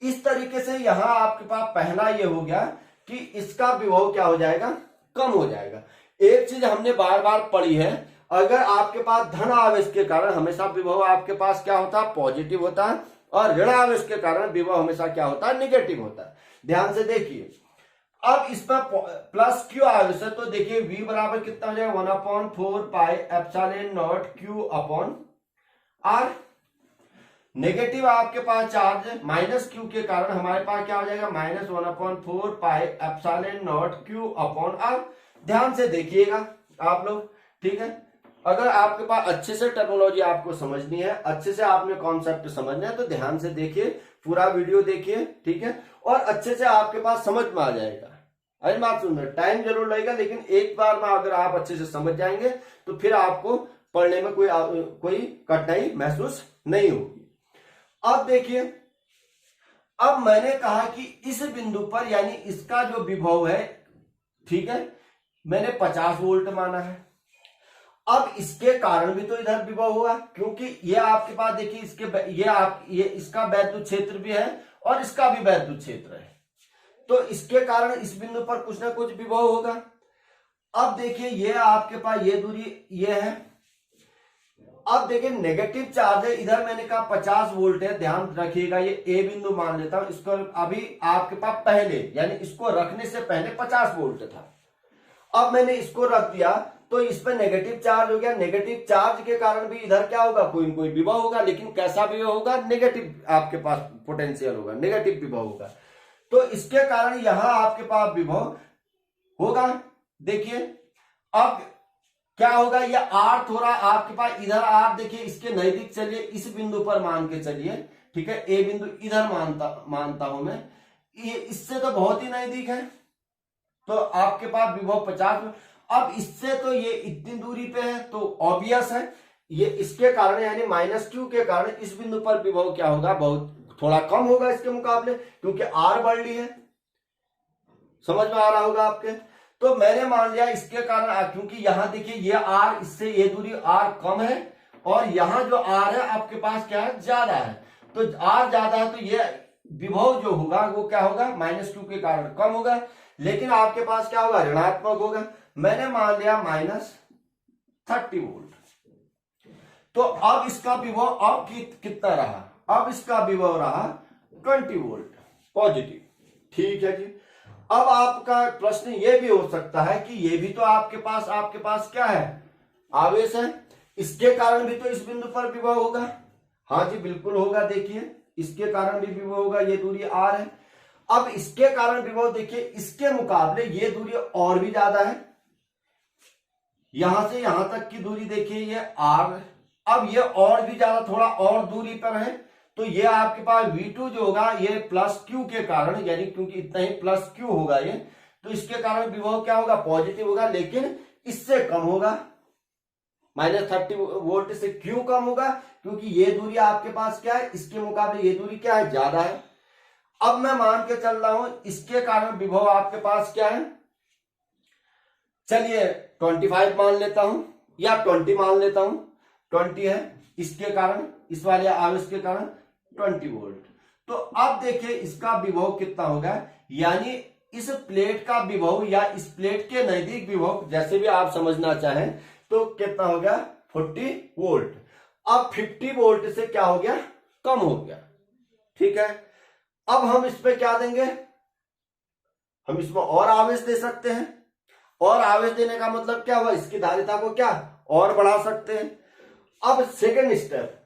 Speaker 1: इस तरीके से यहां आपके पास पहला ये हो गया कि इसका विभव क्या हो जाएगा, कम हो जाएगा। एक चीज हमने बार बार पढ़ी है, अगर आपके पास धन आवेश के कारण हमेशा विभव आपके पास क्या होता है, पॉजिटिव होता है, और ऋण आवेश के कारण विभव हमेशा क्या होता है, निगेटिव होता है। ध्यान से देखिए, अब इसमें प्लस क्यू आवेश है, तो देखिए v बराबर कितना हो जाएगा, 1/4 pi epsilon not q upon r। Negative आपके पास चार्ज है, माइनस क्यू के कारण हमारे पास क्या हो जाएगा, -1/4 pi epsilon not q upon r। ध्यान से देखिएगा आप लोग, ठीक है। अगर आपके पास अच्छे से टर्मिनोलॉजी आपको समझनी है, अच्छे से आपने कॉन्सेप्ट समझना है, तो ध्यान से देखिए, पूरा वीडियो देखिए, ठीक है, और अच्छे से आपके पास समझ में आ जाएगा। अरे बात सुन रहे, टाइम जरूर लगेगा, लेकिन एक बार में अगर आप अच्छे से समझ जाएंगे तो फिर आपको पढ़ने में कोई कठिनाई महसूस नहीं होगी। अब देखिए, अब मैंने कहा कि इस बिंदु पर यानी इसका जो विभव है, ठीक है, मैंने 50 वोल्ट माना है। अब इसके कारण भी तो इधर विभव हुआ, क्योंकि ये आपके पास देखिए ये इसका वैद्युत क्षेत्र भी है और इसका भी वैद्युत क्षेत्र है, तो इसके कारण इस बिंदु पर कुछ ना कुछ विभव होगा। अब देखिए ये आपके पास ये दूरी ये है। अब देखिए नेगेटिव चार्ज है इधर, मैंने कहा 50 वोल्ट है, ध्यान रखिएगा, ये ए बिंदु मान लेता हूं इसको। अभी आपके पास पहले यानी इसको रखने से पहले 50 वोल्ट था, अब मैंने इसको रख दिया तो इस पर नेगेटिव चार्ज हो गया। नेगेटिव चार्ज के कारण भी इधर क्या होगा, कोई न कोई विभव होगा, लेकिन कैसा विभव होगा, नेगेटिव आपके पास पोटेंशियल होगा, नेगेटिव विभव होगा। तो इसके कारण यहां आपके पास विभव होगा। देखिए अब क्या होगा, ये आर थोड़ा आपके पास इधर आर देखिए इसके नजदीक चलिए, इस बिंदु पर मान के चलिए, ठीक है, ए बिंदु इधर मानता हूं मैं, ये इससे तो बहुत ही नजदीक है, तो आपके पास विभव 50। अब इससे तो ये इतनी दूरी पे है तो ऑब्वियस है ये इसके कारण यानी -q के कारण इस बिंदु पर विभव क्या होगा, बहुत थोड़ा कम होगा इसके मुकाबले, क्योंकि आर बढ़ ली है। समझ में आ रहा होगा आपके। तो मैंने मान लिया इसके कारण, क्योंकि यहां देखिए ये आर, इससे ये दूरी आर कम है और यहां जो आर है आपके पास क्या है, ज्यादा है, तो आर ज्यादा है तो ये विभव जो होगा वो क्या होगा, -q के कारण कम होगा, लेकिन आपके पास क्या होगा, ऋणात्मक होगा। मैंने मान लिया -30 वोल्ट। तो अब इसका विभव अब कितना रहा, अब इसका विभव रहा 20 वोल्ट पॉजिटिव, ठीक है जी। अब आपका प्रश्न ये भी हो सकता है कि ये भी तो आपके पास क्या है, आवेश है, इसके कारण भी तो इस बिंदु पर विभव होगा। हाँ जी बिल्कुल होगा, देखिए इसके कारण भी विभव होगा, ये दूरी आर है। अब इसके कारण विभव देखिए इसके मुकाबले ये दूरी और भी ज्यादा है, यहां से यहां तक की दूरी देखिए ये आर, अब ये और भी ज्यादा थोड़ा और दूरी पर है, तो ये आपके पास V2 जो होगा ये +q के कारण, यानी क्योंकि इतना ही +q होगा ये, तो इसके कारण विभव क्या होगा, पॉजिटिव होगा, लेकिन इससे कम होगा, -30 वोल्ट से क्यों कम होगा, क्योंकि ये दूरी आपके पास क्या है, इसके मुकाबले ये दूरी क्या है, ज्यादा है। अब मैं मान के चल रहा हूं इसके कारण विभव आपके पास क्या है, चलिए 25 मान लेता हूं या 20 मान लेता हूं, 20 है इसके कारण, इस वाले आवेश के कारण 20 वोल्ट। तो अब देखिए इसका विभव कितना होगा, यानी इस प्लेट का विभव या इस प्लेट के नजदीक विभव, जैसे भी आप समझना चाहें, तो कितना हो गया, 40 वोल्ट। अब 50 वोल्ट से क्या हो गया, कम हो गया, ठीक है। अब हम इस पे क्या देंगे, हम इसमें और आवेश दे सकते हैं, और आवेश देने का मतलब क्या हुआ, इसकी धारिता को क्या और बढ़ा सकते हैं। अब सेकंड स्टेप,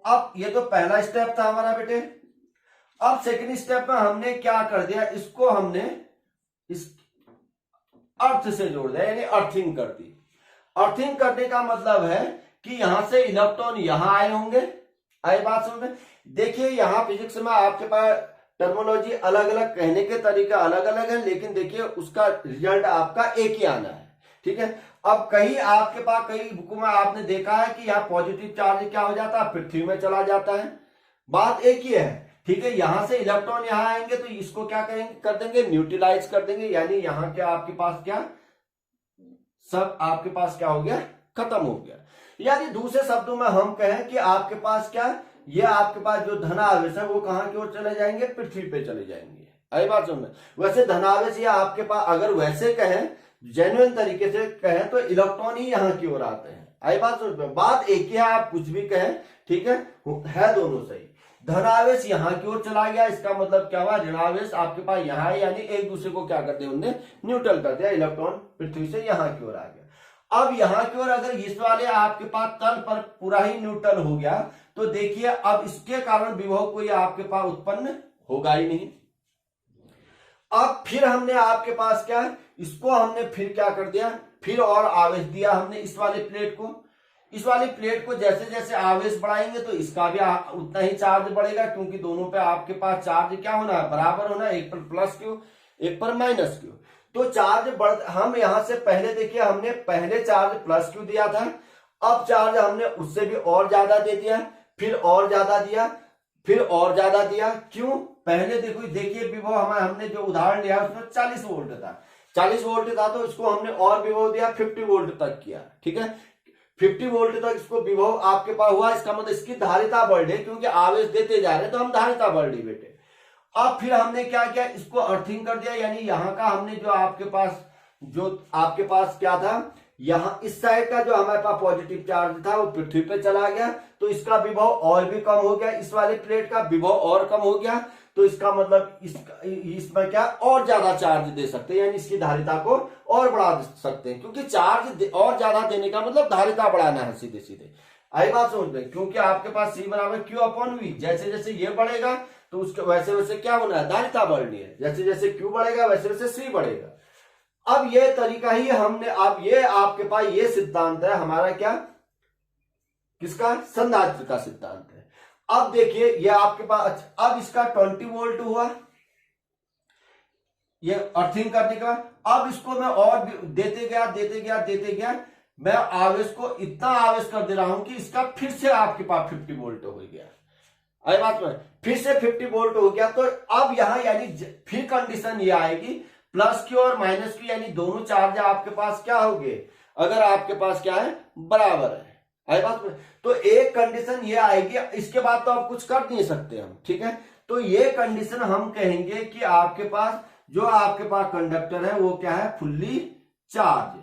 Speaker 1: अब ये तो पहला स्टेप था हमारा बेटे, अब सेकंड स्टेप में हमने क्या कर दिया, इसको हमने इस अर्थ से जोड़ दिया, यानी अर्थिंग कर दी। अर्थिंग करने का मतलब है कि यहां से इलेक्ट्रॉन यहां आए होंगे, आई बात समझ में। देखिए यहां फिजिक्स में आपके पास टर्मोलॉजी अलग अलग, कहने के तरीका अलग अलग है, लेकिन देखिए उसका रिजल्ट आपका एक ही आना है, ठीक है। अब कहीं आपके पास कई बुकों में आपने देखा है कि यहाँ पॉजिटिव चार्ज क्या हो जाता है, पृथ्वी में चला जाता है, बात एक ही है, ठीक है। यहां से इलेक्ट्रॉन यहां आएंगे तो इसको क्या करेंगे, कर देंगे, न्यूट्रलाइज कर देंगे, यानी यहाँ क्या आपके पास क्या, सब आपके पास क्या हो गया, खत्म हो गया। यानी दूसरे शब्दों में हम कहें कि आपके पास क्या, ये आपके पास जो धनावेश है वो कहां की ओर चले जाएंगे, पृथ्वी पे चले जाएंगे, आई बात समझ में। वैसे धनावेश ये आपके पास, अगर वैसे कहें जेन्युइन तरीके से कहें तो इलेक्ट्रॉन ही यहाँ की ओर आते हैं, आई बात समझ में। बात एक ही है, आप कुछ भी कहें, ठीक है दोनों सही। धनावेश यहाँ की ओर चला गया, इसका मतलब क्या हुआ, ऋणावेश आपके पास यहाँ है, यानी एक दूसरे को क्या कर दिया, उन्होंने न्यूट्रल कर दिया, इलेक्ट्रॉन पृथ्वी से यहाँ की ओर आ गया। अब यहाँ की ओर अगर इस वाले आपके पास तल पर पूरा ही न्यूट्रल हो गया, तो देखिए अब इसके कारण विभव कोई आपके पास उत्पन्न होगा ही नहीं। अब फिर हमने आपके पास क्या, इसको हमने फिर क्या कर दिया, फिर और आवेश दिया हमने इस वाले प्लेट को, इस वाली प्लेट को जैसे जैसे आवेश बढ़ाएंगे तो इसका भी उतना ही चार्ज बढ़ेगा, क्योंकि दोनों पे आपके पास चार्ज क्या होना है, बराबर होना है, एक पर प्लस क्यू एक पर माइनस क्यू। तो चार्ज बढ़, हम यहां से पहले देखिए हमने पहले चार्ज प्लस क्यू दिया था, अब चार्ज हमने उससे भी और ज्यादा दे दिया, फिर और ज्यादा दिया, फिर और ज्यादा दिया। क्यों? पहले देखिए विभव हमने जो उदाहरण लिया उसमें 40 वोल्ट था, 40 वोल्ट था तो इसको हमने और विभव दिया 50 वोल्ट तक किया, ठीक है। 50 वोल्ट तक इसको विभव आपके पास हुआ, इसका मतलब इसकी धारिता बढ़ रही, क्योंकि आवेश देते जा रहे हैं तो हम धारिता बढ़ रही बेटे। अब फिर हमने क्या किया, इसको अर्थिंग कर दिया, यानी यहाँ का हमने जो आपके पास क्या था, यहाँ इस साइड का जो हमारे पास पॉजिटिव चार्ज था वो पृथ्वी पे चला गया, तो इसका विभव और भी कम हो गया, इस वाले प्लेट का विभव और कम हो गया, तो इसका मतलब इसमें क्या और ज्यादा चार्ज दे सकते हैं, यानी इसकी धारिता को और बढ़ा सकते हैं, क्योंकि चार्ज और ज्यादा देने का मतलब धारिता बढ़ाना है सीधे सीधे। आई बात समझ में? क्योंकि आपके पास C बराबर Q अपॉन V, जैसे जैसे ये बढ़ेगा तो उसके वैसे वैसे क्या होना है, धारिता बढ़नी है, जैसे जैसे Q बढ़ेगा वैसे वैसे C बढ़ेगा। अब ये तरीका ही हमने, अब ये आपके पास ये सिद्धांत है हमारा, क्या किसका, संधारित्र का सिद्धांत है। अब देखिए ये आपके पास, अब इसका 20 वोल्ट हुआ ये अर्थिंग करने का, अब इसको मैं और देते गया, मैं आवेश को इतना आवेश कर दे रहा हूं कि इसका फिर से आपके पास 50 वोल्ट हो गया। आई बात में, फिर से 50 वोल्ट हो गया, तो अब यहां यानी फिर कंडीशन ये आएगी प्लस क्यू और माइनस क्यू, यानी दोनों चार्ज आपके पास क्या हो गए, अगर आपके पास क्या है, बराबर है। आई बात में, तो एक कंडीशन ये आएगी, इसके बाद तो आप कुछ कर नहीं सकते हम, ठीक है। तो ये कंडीशन हम कहेंगे कि आपके पास जो आपके पास कंडक्टर है वो क्या है, फुल्ली चार्ज,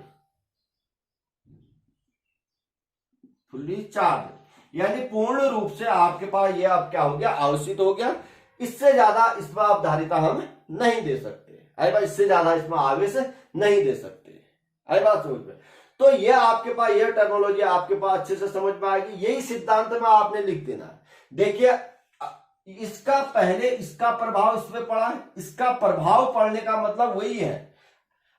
Speaker 1: यानी पूर्ण रूप से आपके पास ये अब क्या हो गया, आवेशित हो गया। इससे ज्यादा इसमें आप धारिता हम नहीं दे सकते, आई बात, इससे ज्यादा इसमें आवेश नहीं दे सकते, आई बात समझ में। तो ये आपके पास ये टर्मिनोलॉजी आपके पास अच्छे से समझ में आएगी, यही सिद्धांत में आपने लिख देना है। देखिए इसका पहले इसका प्रभाव इसमें पड़ा है, इसका प्रभाव पड़ने का मतलब वही है,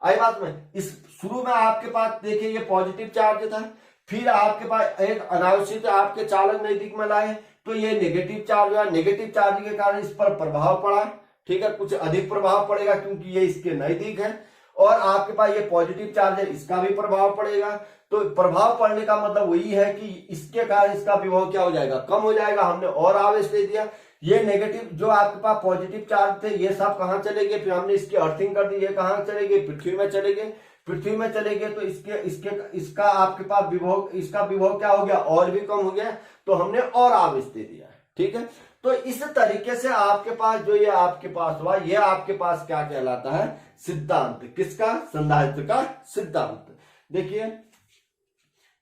Speaker 1: आई बात में। इस शुरू में आपके पास देखिए ये पॉजिटिव चार्ज था, फिर आपके पास एक अनावश्यक आपके चालक नजदीक में लाए तो ये नेगेटिव चार्ज हुआ, नेगेटिव चार्ज के कारण इस पर प्रभाव पड़ा, ठीक है, कुछ अधिक प्रभाव पड़ेगा क्योंकि ये इसके नजदीक है, और आपके पास ये पॉजिटिव चार्ज है, इसका भी प्रभाव पड़ेगा। तो प्रभाव पड़ने का मतलब वही है कि इसके कारण इसका विभव क्या हो जाएगा, कम हो जाएगा, हमने और आवेश दे दिया। ये नेगेटिव जो आपके पास पॉजिटिव चार्ज थे ये सब कहां चले गए, फिर हमने इसकी अर्थिंग कर दी, ये कहां चले गए, पृथ्वी में चले गए, पृथ्वी में चले गए, तो इसका आपके पास विभव, इसका विभव क्या हो गया, और भी कम हो गया, तो हमने और आवेश दे दिया, ठीक है। तो इस तरीके से आपके पास जो ये आपके पास हुआ, ये आपके पास क्या कहलाता है, सिद्धांत, किसका, संधारित्र का सिद्धांत। देखिए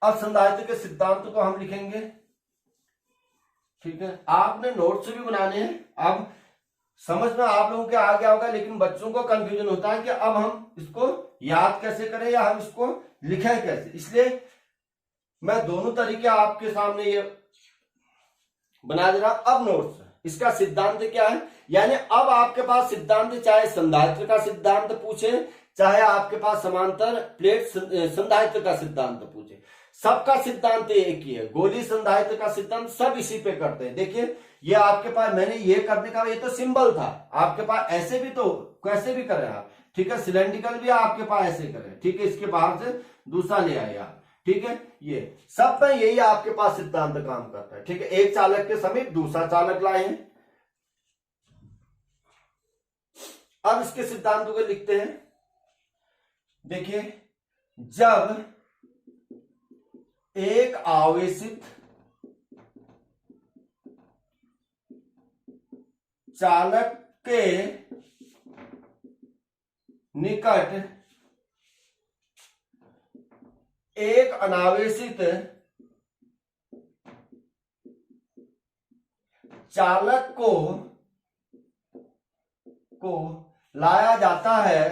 Speaker 1: अब संधारित्र के सिद्धांत को हम लिखेंगे, ठीक है। आपने नोट्स भी बनाने हैं, अब समझ में आप लोगों के आ गया होगा, लेकिन बच्चों को कंफ्यूजन होता है कि अब हम इसको याद कैसे करें या हम इसको लिखें कैसे, इसलिए मैं दोनों तरीके आपके सामने ये बना दे रहा। अब नोट्स, इसका सिद्धांत क्या है, यानी अब आपके पास सिद्धांत, चाहे संधारित्र का सिद्धांत पूछे, चाहे आपके पास समांतर प्लेट संधारित्र का सिद्धांत पूछे, सबका सिद्धांत एक ही है, गोली संधारित्र का सिद्धांत सब इसी पे करते हैं। देखिए ये आपके पास मैंने ये करने का, ये तो सिंबल था, आपके पास ऐसे भी तो कैसे भी करें आप, ठीक है, सिलेंड्रिकल भी आपके पास ऐसे करें, ठीक है, इसके बाहर से दूसरा ले आए आप, ठीक है, ये सब में यही आपके पास सिद्धांत काम करता है, ठीक है। एक चालक के समीप दूसरा चालक लाए हैं। अब इसके सिद्धांतों को लिखते हैं। देखिए जब एक आवेशित चालक के निकट एक अनावेशित चालक को लाया जाता है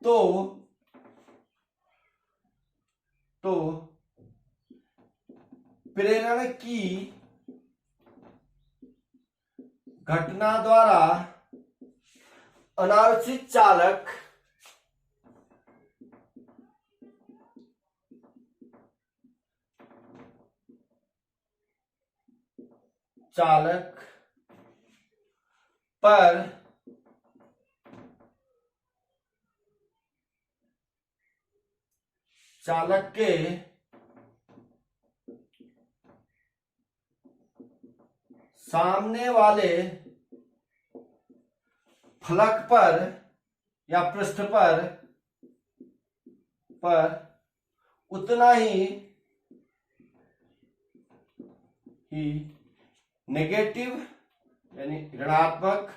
Speaker 1: तो प्रेरण की घटना द्वारा अनावेशित चालक चालक पर चालक के सामने वाले फलक पर या पृष्ठ पर उतना ही नेगेटिव यानी ऋणात्मक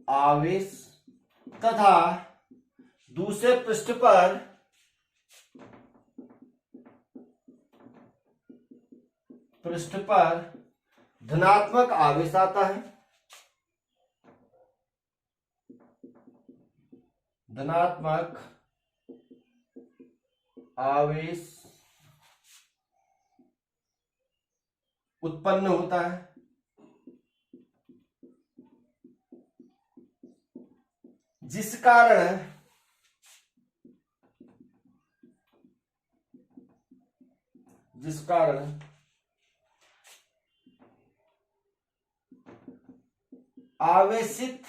Speaker 1: आवेश तथा दूसरे पृष्ठ पर धनात्मक आवेश आता है। धनात्मक आवेश उत्पन्न होता है। जिस कारण आवेशित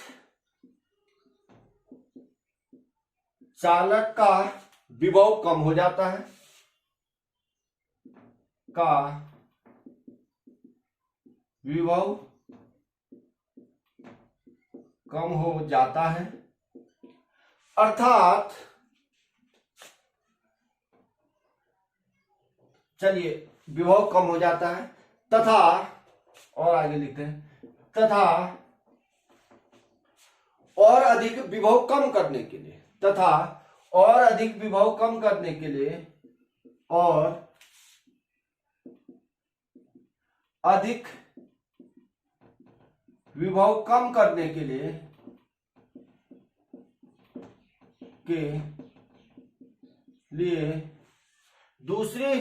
Speaker 1: चालक का विभव कम हो जाता है। विभव कम हो जाता है अर्थात चलिए विभव कम हो जाता है तथा और आगे लिखते हैं तथा और अधिक विभव कम करने के लिए और अधिक विभव कम करने के लिए और अधिक विभव कम करने के लिए दूसरे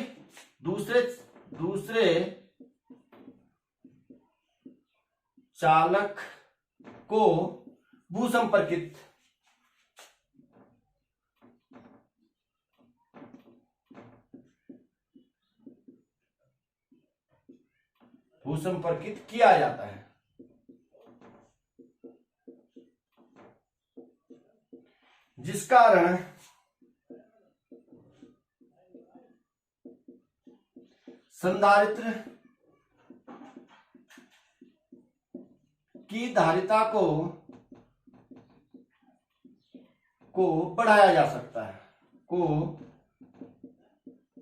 Speaker 1: चालक को भूसंपर्कित किया जाता है। जिस कारण संधारित्र की धारिता को बढ़ाया जा सकता है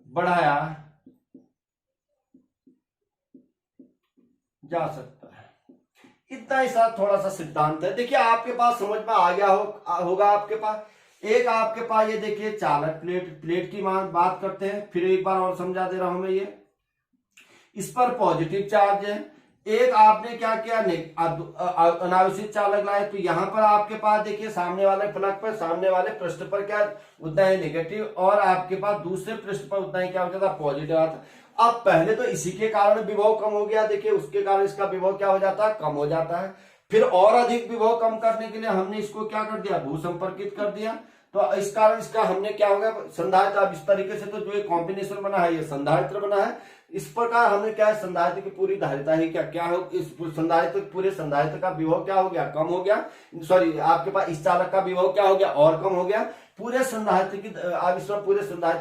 Speaker 1: बढ़ाया जा सकता है। इतना ही सा थोड़ा सा सिद्धांत है। देखिए आपके पास समझ में आ गया होगा। आपके पास ये देखिए चालक प्लेट की बात करते हैं। फिर एक बार और समझा दे रहा हूं मैं। ये इस पर पॉजिटिव चार्ज है। एक आपने क्या किया अनावश्यक चालक लाए तो यहां पर आपके पास देखिए सामने वाले फलक पर सामने वाले पृष्ठ पर क्या उतना ही नेगेटिव और आपके पास दूसरे पृष्ठ पर उतना ही क्या होता था पॉजिटिव आता। अब पहले तो इसी के कारण विभव कम हो गया। देखिए उसके कारण इसका विभव क्या हो जाता है कम हो जाता है। फिर और अधिक विभव कम करने के लिए हमने इसको क्या कर दिया भूसंपर्कित कर दिया। तो इस कारण इसका हमने क्या होगा संधारित्र। अब इस तरीके से तो जो ये कॉम्बिनेशन बना है ये संधारित्र बना है। इस प्रकार हमने क्या है संधारित्र की पूरी धारिता ही क्या हो इस पूरे संधारित्र का विभव क्या हो गया कम हो गया। सॉरी आपके पास इस चालक का विभव क्या हो गया और कम हो गया। पूरे संधारित्र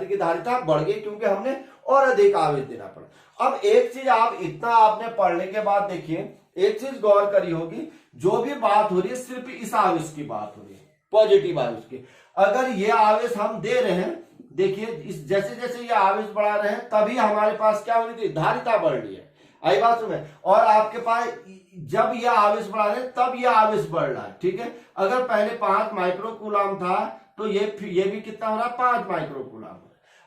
Speaker 1: की धारिता बढ़ गई क्योंकि हमने और अधिक आवेश देना पड़ा। अब एक चीज आप इतना आपने पढ़ने के बाद देखिए एक चीज गौर करी होगी। जो भी बात हो रही है सिर्फ इस आवेश की बात हो रही है पॉजिटिव आवेश की। अगर ये आवेश हम दे रहे हैं देखिए इस जैसे जैसे ये आवेश बढ़ा रहे हैं तभी हमारे पास क्या हो रही थी धारिता बढ़ रही है। आई बात सुने। और आपके पास जब यह आवेश बढ़ा रहे हैं तब यह आवेश बढ़ रहा है। ठीक है। अगर पहले 5 माइक्रोकूलम था तो ये भी कितना हो रहा है 5 माइक्रोकूलम।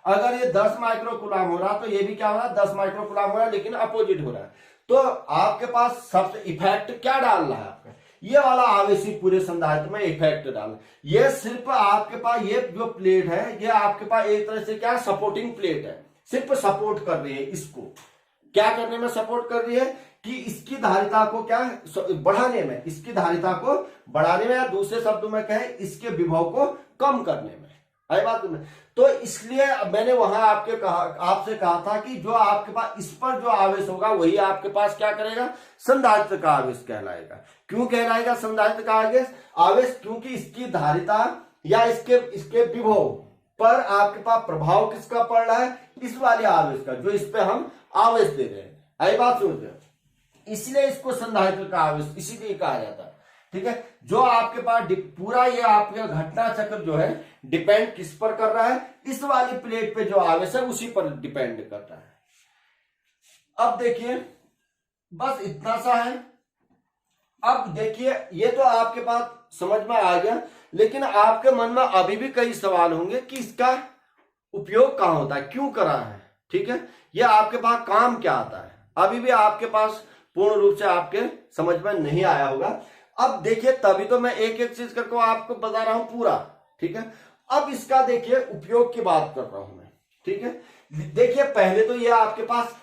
Speaker 1: अगर ये 10 माइक्रोकूलम हो रहा तो ये भी क्या हो रहा है 10 माइक्रोकूलम हो रहा है लेकिन अपोजिट हो रहा है। तो आपके पास सबसे इफेक्ट क्या डाल रहा है आपका ये वाला आवेश ही पूरे संधारित्र में इफेक्ट डाल। ये सिर्फ आपके पास ये जो प्लेट है ये आपके पास एक तरह से क्या सपोर्टिंग प्लेट है। सिर्फ सपोर्ट कर रही है। इसको क्या करने में सपोर्ट कर रही है कि इसकी धारिता को क्या बढ़ाने में इसकी धारिता को बढ़ाने में या दूसरे शब्दों में कहें इसके विभव को कम करने में। आई बात में। तो इसलिए मैंने वहां आपसे कहा था कि जो आपके पास इस पर जो आवेश होगा वही आपके पास क्या करेगा, संधारित्र का आवेश कहलाएगा। क्यों कहलाएगा संधारित्र का आवेश? क्योंकि इसकी धारिता या इसके विभव पर आपके पास प्रभाव किसका पड़ रहा है, इस वाले आवेश का, जो इस पे हम आवेश दे रहे हैं। आई बात सुन रहे, इसलिए इसको संधारित्र का आवेश इसीलिए कहा जाता है। ठीक है, जो आपके पास पूरा ये आपका घटना चक्र जो है डिपेंड किस पर कर रहा है, इस वाली प्लेट पे जो आवेश है उसी पर डिपेंड कर रहा है। अब देखिए बस इतना सा है। अब देखिए ये तो आपके पास समझ में आ गया, लेकिन आपके मन में अभी भी कई सवाल होंगे कि इसका उपयोग कहां होता है, क्यों करा है। ठीक है, ये आपके पास काम क्या आता है, अभी भी आपके पास पूर्ण रूप से आपके समझ में नहीं आया होगा। अब देखिए तभी तो मैं एक एक चीज करके आपको बता रहा हूं पूरा। ठीक है, अब इसका देखिए उपयोग की बात कर रहा हूं मैं। ठीक है, देखिए पहले तो ये आपके पास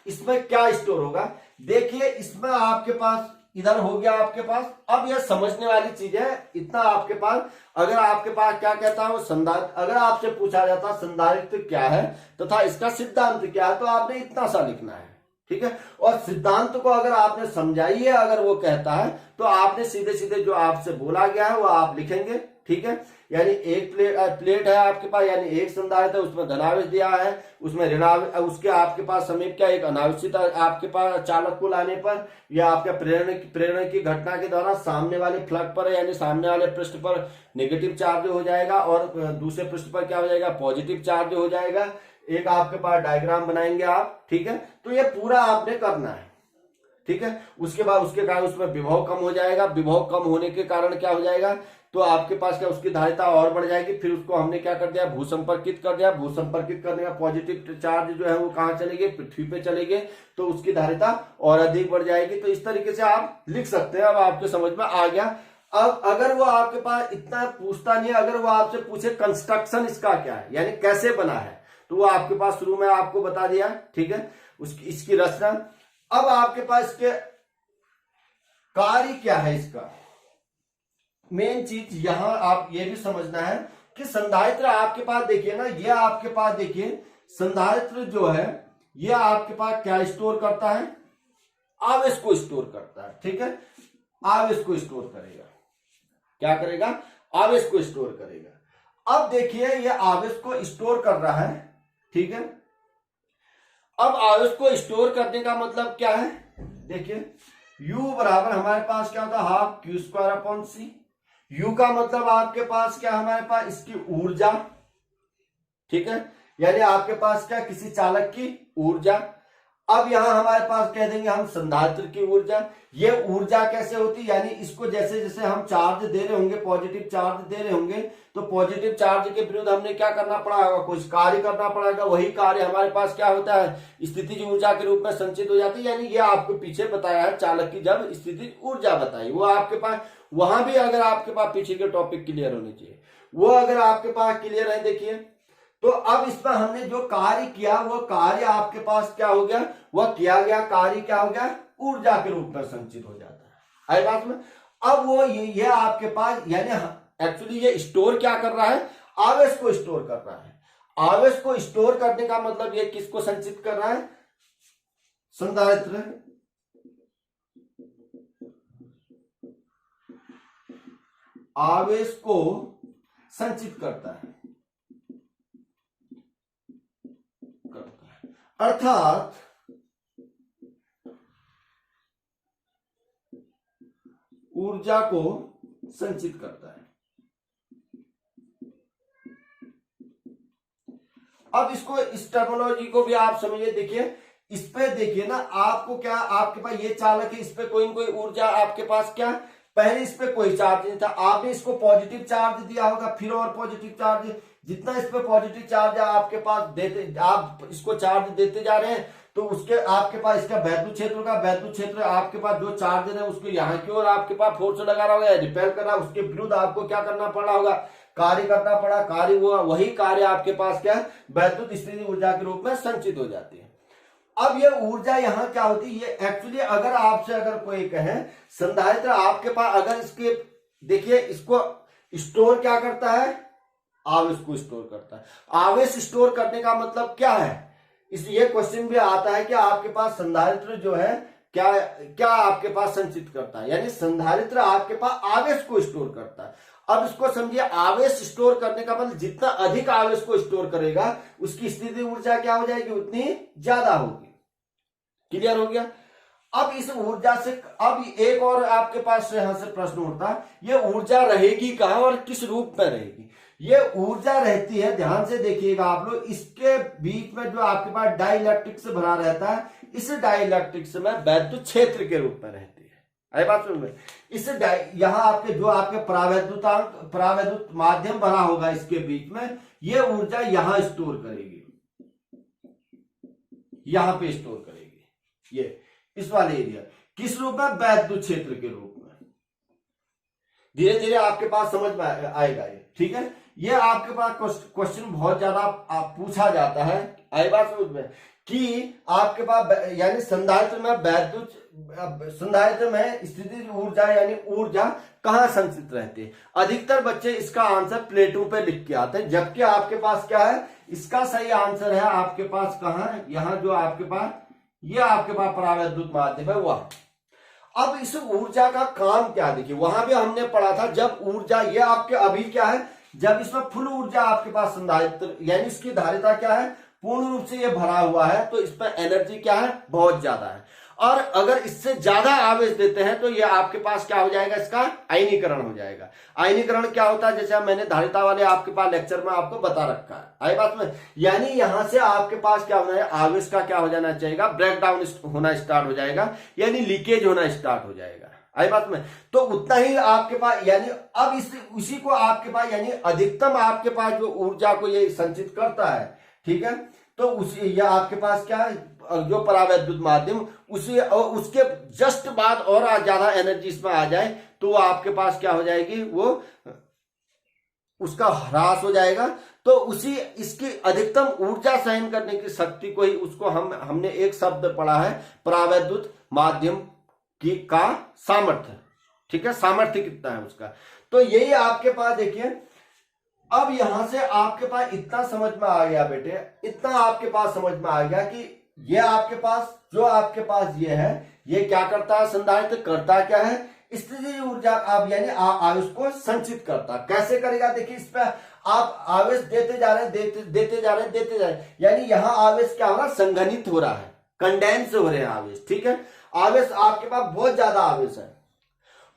Speaker 1: इसमें क्या स्टोर होगा, देखिए इसमें आपके पास इधर हो गया आपके पास। अब यह समझने वाली चीज है, इतना आपके पास अगर आपके पास क्या कहता है वो संधारित्र, अगर आपसे पूछा जाता संधारित्र क्या है तथा इसका सिद्धांत क्या है, तो आपने इतना सा लिखना है। ठीक है, और सिद्धांत को अगर आपने समझाई है, अगर वो कहता है तो आपने सीधे सीधे जो आपसे बोला गया है वो आप लिखेंगे। ठीक है, यानी एक प्लेट है आपके पास, यानी एक संधारित्र है, उसमें धनावेश दिया है, उसमें ऋणावेश, उसके आपके पास समीप क्या एक अनावेशित आपके पास चालक को लाने पर या आपके प्रेरण की घटना के दौरान सामने वाले फ्लग पर यानी सामने वाले पृष्ठ पर नेगेटिव चार्ज हो जाएगा और दूसरे पृष्ठ पर क्या हो जाएगा, पॉजिटिव चार्ज हो जाएगा। एक आपके पास डायग्राम बनाएंगे आप। ठीक है, तो ये पूरा आपने करना है। ठीक है, उसके बाद उसके कारण उसमें विभव कम हो जाएगा, विभव कम होने के कारण क्या हो जाएगा, तो आपके पास क्या उसकी धारिता और बढ़ जाएगी। फिर उसको हमने क्या कर दिया, भूसंपर्कित कर दिया। भूसंपर्कित करने का पॉजिटिव चार्ज जो है वो कहां चलेंगे, पृथ्वी पे चलेंगे, तो उसकी धारिता और अधिक बढ़ जाएगी। तो इस तरीके से आप लिख सकते हैं। अब आपके समझ में आ गया। अब अगर वो आपके पास इतना पूछता नहीं है, अगर वो आपसे पूछे कंस्ट्रक्शन इसका क्या है, यानी कैसे बना है, तो वो आपके पास शुरू में आपको बता दिया। ठीक है, उसकी इसकी रचना। अब आपके पास इसके कार्य क्या है, इसका मेन चीज यहां आप ये भी समझना है कि संधारित्र आपके पास देखिए ना, ये आपके पास देखिए संधारित्र जो है ये आपके पास क्या स्टोर करता है, आवेश को स्टोर करता है। ठीक है, आवेश को स्टोर करेगा, क्या करेगा, आवेश को स्टोर करेगा। अब देखिए ये आवेश को स्टोर कर रहा है। ठीक है, अब आवेश को स्टोर करने का मतलब क्या है, देखिए U बराबर हमारे पास क्या होता है, half Q square upon C। U का मतलब आपके पास क्या, हमारे पास इसकी ऊर्जा। ठीक है, यानी आपके पास क्या, किसी चालक की ऊर्जा। अब यहां हमारे पास कह देंगे हम संधारित्र की ऊर्जा। ये ऊर्जा कैसे होती, यानी इसको जैसे जैसे हम चार्ज दे रहे होंगे, पॉजिटिव चार्ज दे रहे होंगे, तो पॉजिटिव चार्ज के विरुद्ध हमने क्या करना पड़ा, कुछ कार्य करना पड़ेगा। वही कार्य हमारे पास क्या होता है, स्थितिज ऊर्जा के रूप में संचित हो जाती है। यानी ये आपको पीछे बताया है चालक की जब स्थितिज ऊर्जा बताई, वो आपके पास वहां भी अगर आपके पास पीछे के टॉपिक क्लियर होने चाहिए, वो अगर आपके पास क्लियर है। देखिए तो अब इसमें हमने जो कार्य किया वो कार्य आपके पास क्या हो गया, वह किया गया कार्य क्या हो गया, ऊर्जा के रूप में संचित हो जाता है। आई बात में। अब वो ये आपके पास यानी एक्चुअली ये स्टोर क्या कर रहा है, आवेश को स्टोर कर रहा है। आवेश को स्टोर करने का मतलब ये किसको संचित कर रहा है, संधारित्र। आवेश को संचित करता है, अर्थात ऊर्जा को संचित करता है। अब इसको इस टर्मिनोलॉजी को भी आप समझिए। देखिए इस पे देखिए ना, आपको क्या, आपके पास ये चालक है, इस पे कोई न कोई ऊर्जा आपके पास क्या, पहले इस पे कोई चार्ज नहीं था, आपने इसको पॉजिटिव चार्ज दिया होगा, फिर और पॉजिटिव चार्ज, जितना इस पे पॉजिटिव चार्ज आपके पास देते, आप इसको चार्ज देते जा रहे हैं, तो उसके आपके पास इसका वैद्युत क्षेत्र का, वैद्युत क्षेत्र आपके पास जो चार्ज है उसको यहाँ की ओर आपके पास फोर्स लगा रहा होगा, रिपेल कर रहा, उसके विरुद्ध आपको क्या करना पड़ा होगा, कार्य करना पड़ा। कार्य हुआ, वही कार्य आपके पास क्या है, वैद्युत स्थितिज ऊर्जा के रूप में संचित हो जाती है। अब ये ऊर्जा यहाँ क्या होती है, ये एक्चुअली अगर आपसे अगर कोई कहे संधारित्र आपके पास, अगर इसके देखिए इसको स्टोर क्या करता है, आवेश को स्टोर करता है। आवेश स्टोर करने का मतलब क्या है, इसलिए क्वेश्चन भी आता है कि आपके पास संधारित्र जो है क्या क्या आपके पास संचित करता है, यानी संधारित्र आपके पास आवेश को स्टोर करता है। अब इसको समझिए, आवेश स्टोर करने का मतलब जितना अधिक आवेश को स्टोर करेगा उसकी स्थिति ऊर्जा क्या हो जाएगी, उतनी ज्यादा होगी। क्लियर हो गया। अब इस ऊर्जा से अब एक और आपके पास यहां से प्रश्न उठता है, ये ऊर्जा रहेगी कहां और किस रूप में रहेगी। ये ऊर्जा रहती है, ध्यान से देखिएगा आप लोग, इसके बीच में जो आपके पास डाइलेक्ट्रिक से भरा रहता है, इस डाइलेक्ट्रिक्स में वैद्युत क्षेत्र के रूप में रहती है। आई बात समझ में। इस यहाँ आपके जो आपके परावैद्युत माध्यम बना होगा इसके बीच में, ये ऊर्जा यहां स्टोर करेगी, यहां पे स्टोर करेगी, ये इस वाले एरिया किस रूप में, वैद्युत क्षेत्र के रूप में। धीरे धीरे आपके पास समझ में आएगा ये, ठीक है। ये आपके पास क्वेश्चन बहुत ज्यादा पूछा जाता है, आई बात समझ में, कि आपके पास यानी संधारित्र में स्थितिज ऊर्जा यानी ऊर्जा कहां संचित रहती है। अधिकतर बच्चे इसका आंसर प्लेटों पे लिख के आते हैं, जबकि आपके पास क्या है, इसका सही आंसर है आपके पास कहां है, यहां जो आपके पास ये आपके पास परावैद्युत माध्यम है वह। अब इस ऊर्जा का काम क्या, देखिए वहां भी हमने पढ़ा था, जब ऊर्जा ये आपके अभी क्या है, जब इसमें फुल ऊर्जा आपके पास संधारित्र यानी इसकी धारिता क्या है, पूर्ण रूप से ये भरा हुआ है, तो इसमें एनर्जी क्या है, बहुत ज्यादा है। और अगर इससे ज्यादा आवेश देते हैं तो ये आपके पास क्या हो जाएगा, इसका आयनीकरण हो जाएगा। आयनीकरण क्या होता है, जैसे मैंने धारिता वाले आपके पास लेक्चर में आपको बता रखा है, आई बात में। यानी यहां से आपके पास क्या होना है, आवेश का क्या हो जाना चाहिए, ब्रेक डाउन होना स्टार्ट हो जाएगा, यानी लीकेज होना स्टार्ट हो जाएगा, आई बात में। तो उतना ही आपके पास, यानी अब उसी को आपके पास, यानी अधिकतम आपके पास जो ऊर्जा को ये संचित करता है, ठीक है, तो उसी यह आपके पास क्या है, जो परावैद्युत माध्यम, उसी उसके जस्ट बाद और ज्यादा एनर्जी इसमें आ जाए तो वो आपके पास क्या हो जाएगी, वो उसका ह्रास हो जाएगा। तो उसी इसकी अधिकतम ऊर्जा सहन करने की शक्ति को ही उसको हमने एक शब्द पढ़ा है, परावैद्युत माध्यम की का सामर्थ्य, ठीक है, सामर्थ्य कितना है उसका। तो यही आपके पास देखिए, अब यहां से आपके पास इतना समझ में आ गया बेटे, इतना आपके पास समझ में आ गया कि ये आपके पास जो आपके पास ये है, ये क्या करता है, संधारित्र करता क्या है, स्थितिज ऊर्जा आप यानी आवेश को संचित करता। कैसे करेगा, देखिए इस पे आप आवेश देते जा रहे हैं, देते जा रहे हैं, यानी यहां आवेश क्या हो रहा है, संघनित हो रहा है, कंडेंस हो रहे हैं आवेश, ठीक है। आवेश आपके पास बहुत ज्यादा आवेश है,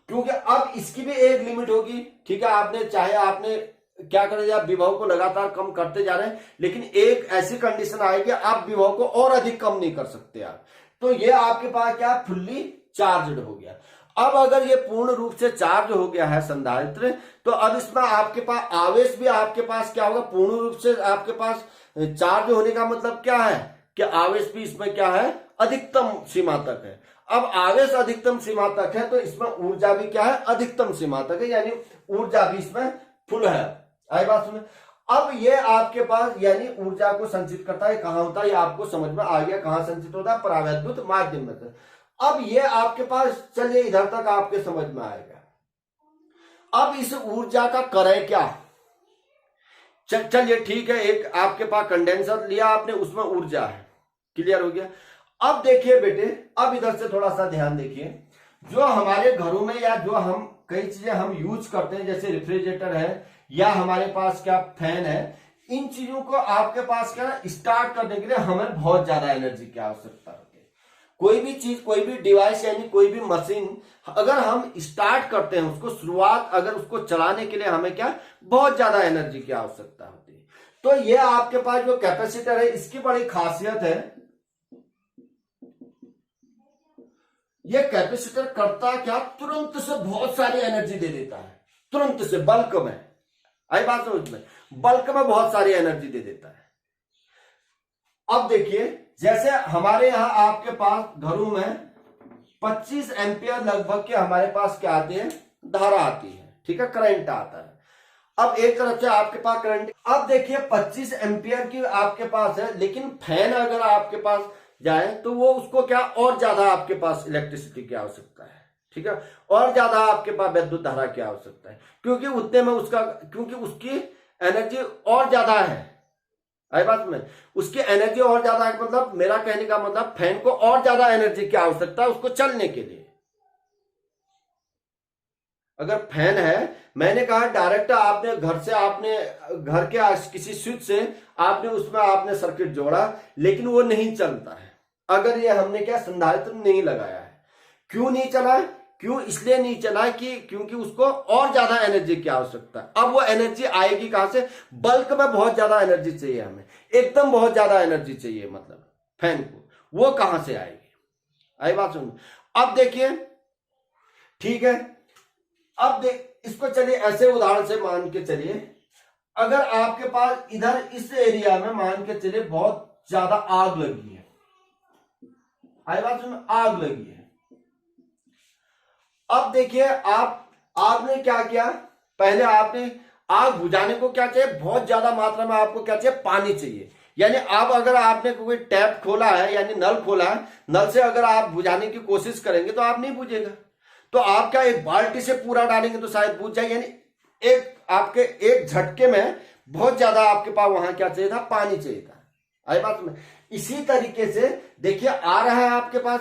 Speaker 1: क्योंकि अब इसकी भी एक लिमिट होगी, ठीक है। आपने चाहे आपने क्या करें, आप विभव को लगातार कम करते जा रहे हैं, लेकिन एक ऐसी कंडीशन आएगी आप विभव को और अधिक कम नहीं कर सकते आप। तो ये आपके पास क्या, फुल्ली चार्जड हो गया। अब अगर ये पूर्ण रूप से चार्ज हो गया है संधारित्र, तो अब इसमें आपके पास आवेश भी आपके पास क्या होगा, पूर्ण रूप से आपके पास चार्ज होने का मतलब क्या है कि आवेश भी इसमें क्या है, अधिकतम सीमा तक है। अब आवेश अधिकतम सीमा तक है तो इसमें ऊर्जा भी क्या है, अधिकतम सीमा तक है, यानी ऊर्जा भी इसमें फुल है, आई बात सुने। अब ये आपके पास यानी ऊर्जा को संचित करता है, कहां होता है, ये आपको समझ में आ गया, कहां संचित होता है, परावैद्युत माध्यम में से। अब ये आपके पास, चलिए इधर तक आपके समझ में आएगा। अब इस ऊर्जा का करें क्या, चलिए ठीक है, एक आपके पास कंडेंसर लिया आपने, उसमें ऊर्जा है, क्लियर हो गया। अब देखिए बेटे, अब इधर से थोड़ा सा ध्यान देखिए, जो हमारे घरों में या जो हम कई चीजें हम यूज करते हैं, जैसे रेफ्रिजरेटर है या हमारे पास क्या फैन है, इन चीजों को आपके पास क्या स्टार्ट करने के लिए हमें बहुत ज्यादा एनर्जी की आवश्यकता होती है। कोई भी चीज, कोई भी डिवाइस यानी कोई भी मशीन अगर हम स्टार्ट करते हैं, उसको शुरुआत अगर उसको चलाने के लिए हमें क्या बहुत ज्यादा एनर्जी की आवश्यकता होती है। तो ये आपके पास जो कैपेसिटर है, इसकी बड़ी खासियत है, ये कैपेसिटर करता क्या, तुरंत से बहुत सारी एनर्जी दे देता है, तुरंत से बल्क में, आई बात समझ में, बल्क में बहुत सारी एनर्जी दे देता है। अब देखिए, जैसे हमारे यहां आपके पास घरों में 25 एम्पियर लगभग के हमारे पास क्या आती है, धारा आती है, ठीक है, करंट आता है। अब एक तरफ से आपके पास करंट, अब देखिए 25 एम्पियर की आपके पास है, लेकिन फैन अगर आपके पास जाए तो वो उसको क्या और ज्यादा आपके पास इलेक्ट्रिसिटी की आवश्यकता है, ठीक है, और ज्यादा आपके पास विद्युत धारा की आवश्यकता है, क्योंकि उतने में उसका, क्योंकि उसकी एनर्जी और ज्यादा है। आई बात में, उसकी एनर्जी और ज्यादा है, मतलब मेरा कहने का मतलब फैन को और ज्यादा एनर्जी की आवश्यकता है उसको चलने के लिए। अगर फैन है, मैंने कहा डायरेक्ट आपने घर से, आपने घर के किसी स्विच से आपने उसमें आपने सर्किट जोड़ा, लेकिन वो नहीं चलता है अगर ये हमने क्या संधारित्र नहीं लगाया है। क्यों नहीं चला है? क्यों इसलिए नहीं चला है कि क्योंकि उसको और ज्यादा एनर्जी की आवश्यकता है। अब वो एनर्जी आएगी कहां से? बल्क में बहुत ज्यादा एनर्जी चाहिए हमें, एकदम बहुत ज्यादा एनर्जी चाहिए मतलब फैन को, वो कहां से आएगी? आई बात सुन। अब देखिए, ठीक है, अब देख इसको चलिए ऐसे उदाहरण से मान के चलिए, अगर आपके पास इधर इस एरिया में मान के चलिए बहुत ज्यादा आग लगी है, आई बात सुन, आग लगी है। अब देखिए आपने क्या किया, पहले आपने आग बुझाने को क्या चाहिए, बहुत ज्यादा मात्रा में आपको क्या चाहिए, पानी चाहिए। यानी अब अगर आपने कोई टैप खोला है यानी नल खोला है, नल से अगर आप बुझाने की कोशिश करेंगे तो आप नहीं बुझेगा। तो आप क्या एक बाल्टी से पूरा डालेंगे तो शायद बुझ जाए, यानी एक आपके एक झटके में बहुत ज्यादा आपके पास वहां क्या चाहिए था, पानी चाहिए था। आई बात में। इसी तरीके से देखिए आ रहा है आपके पास,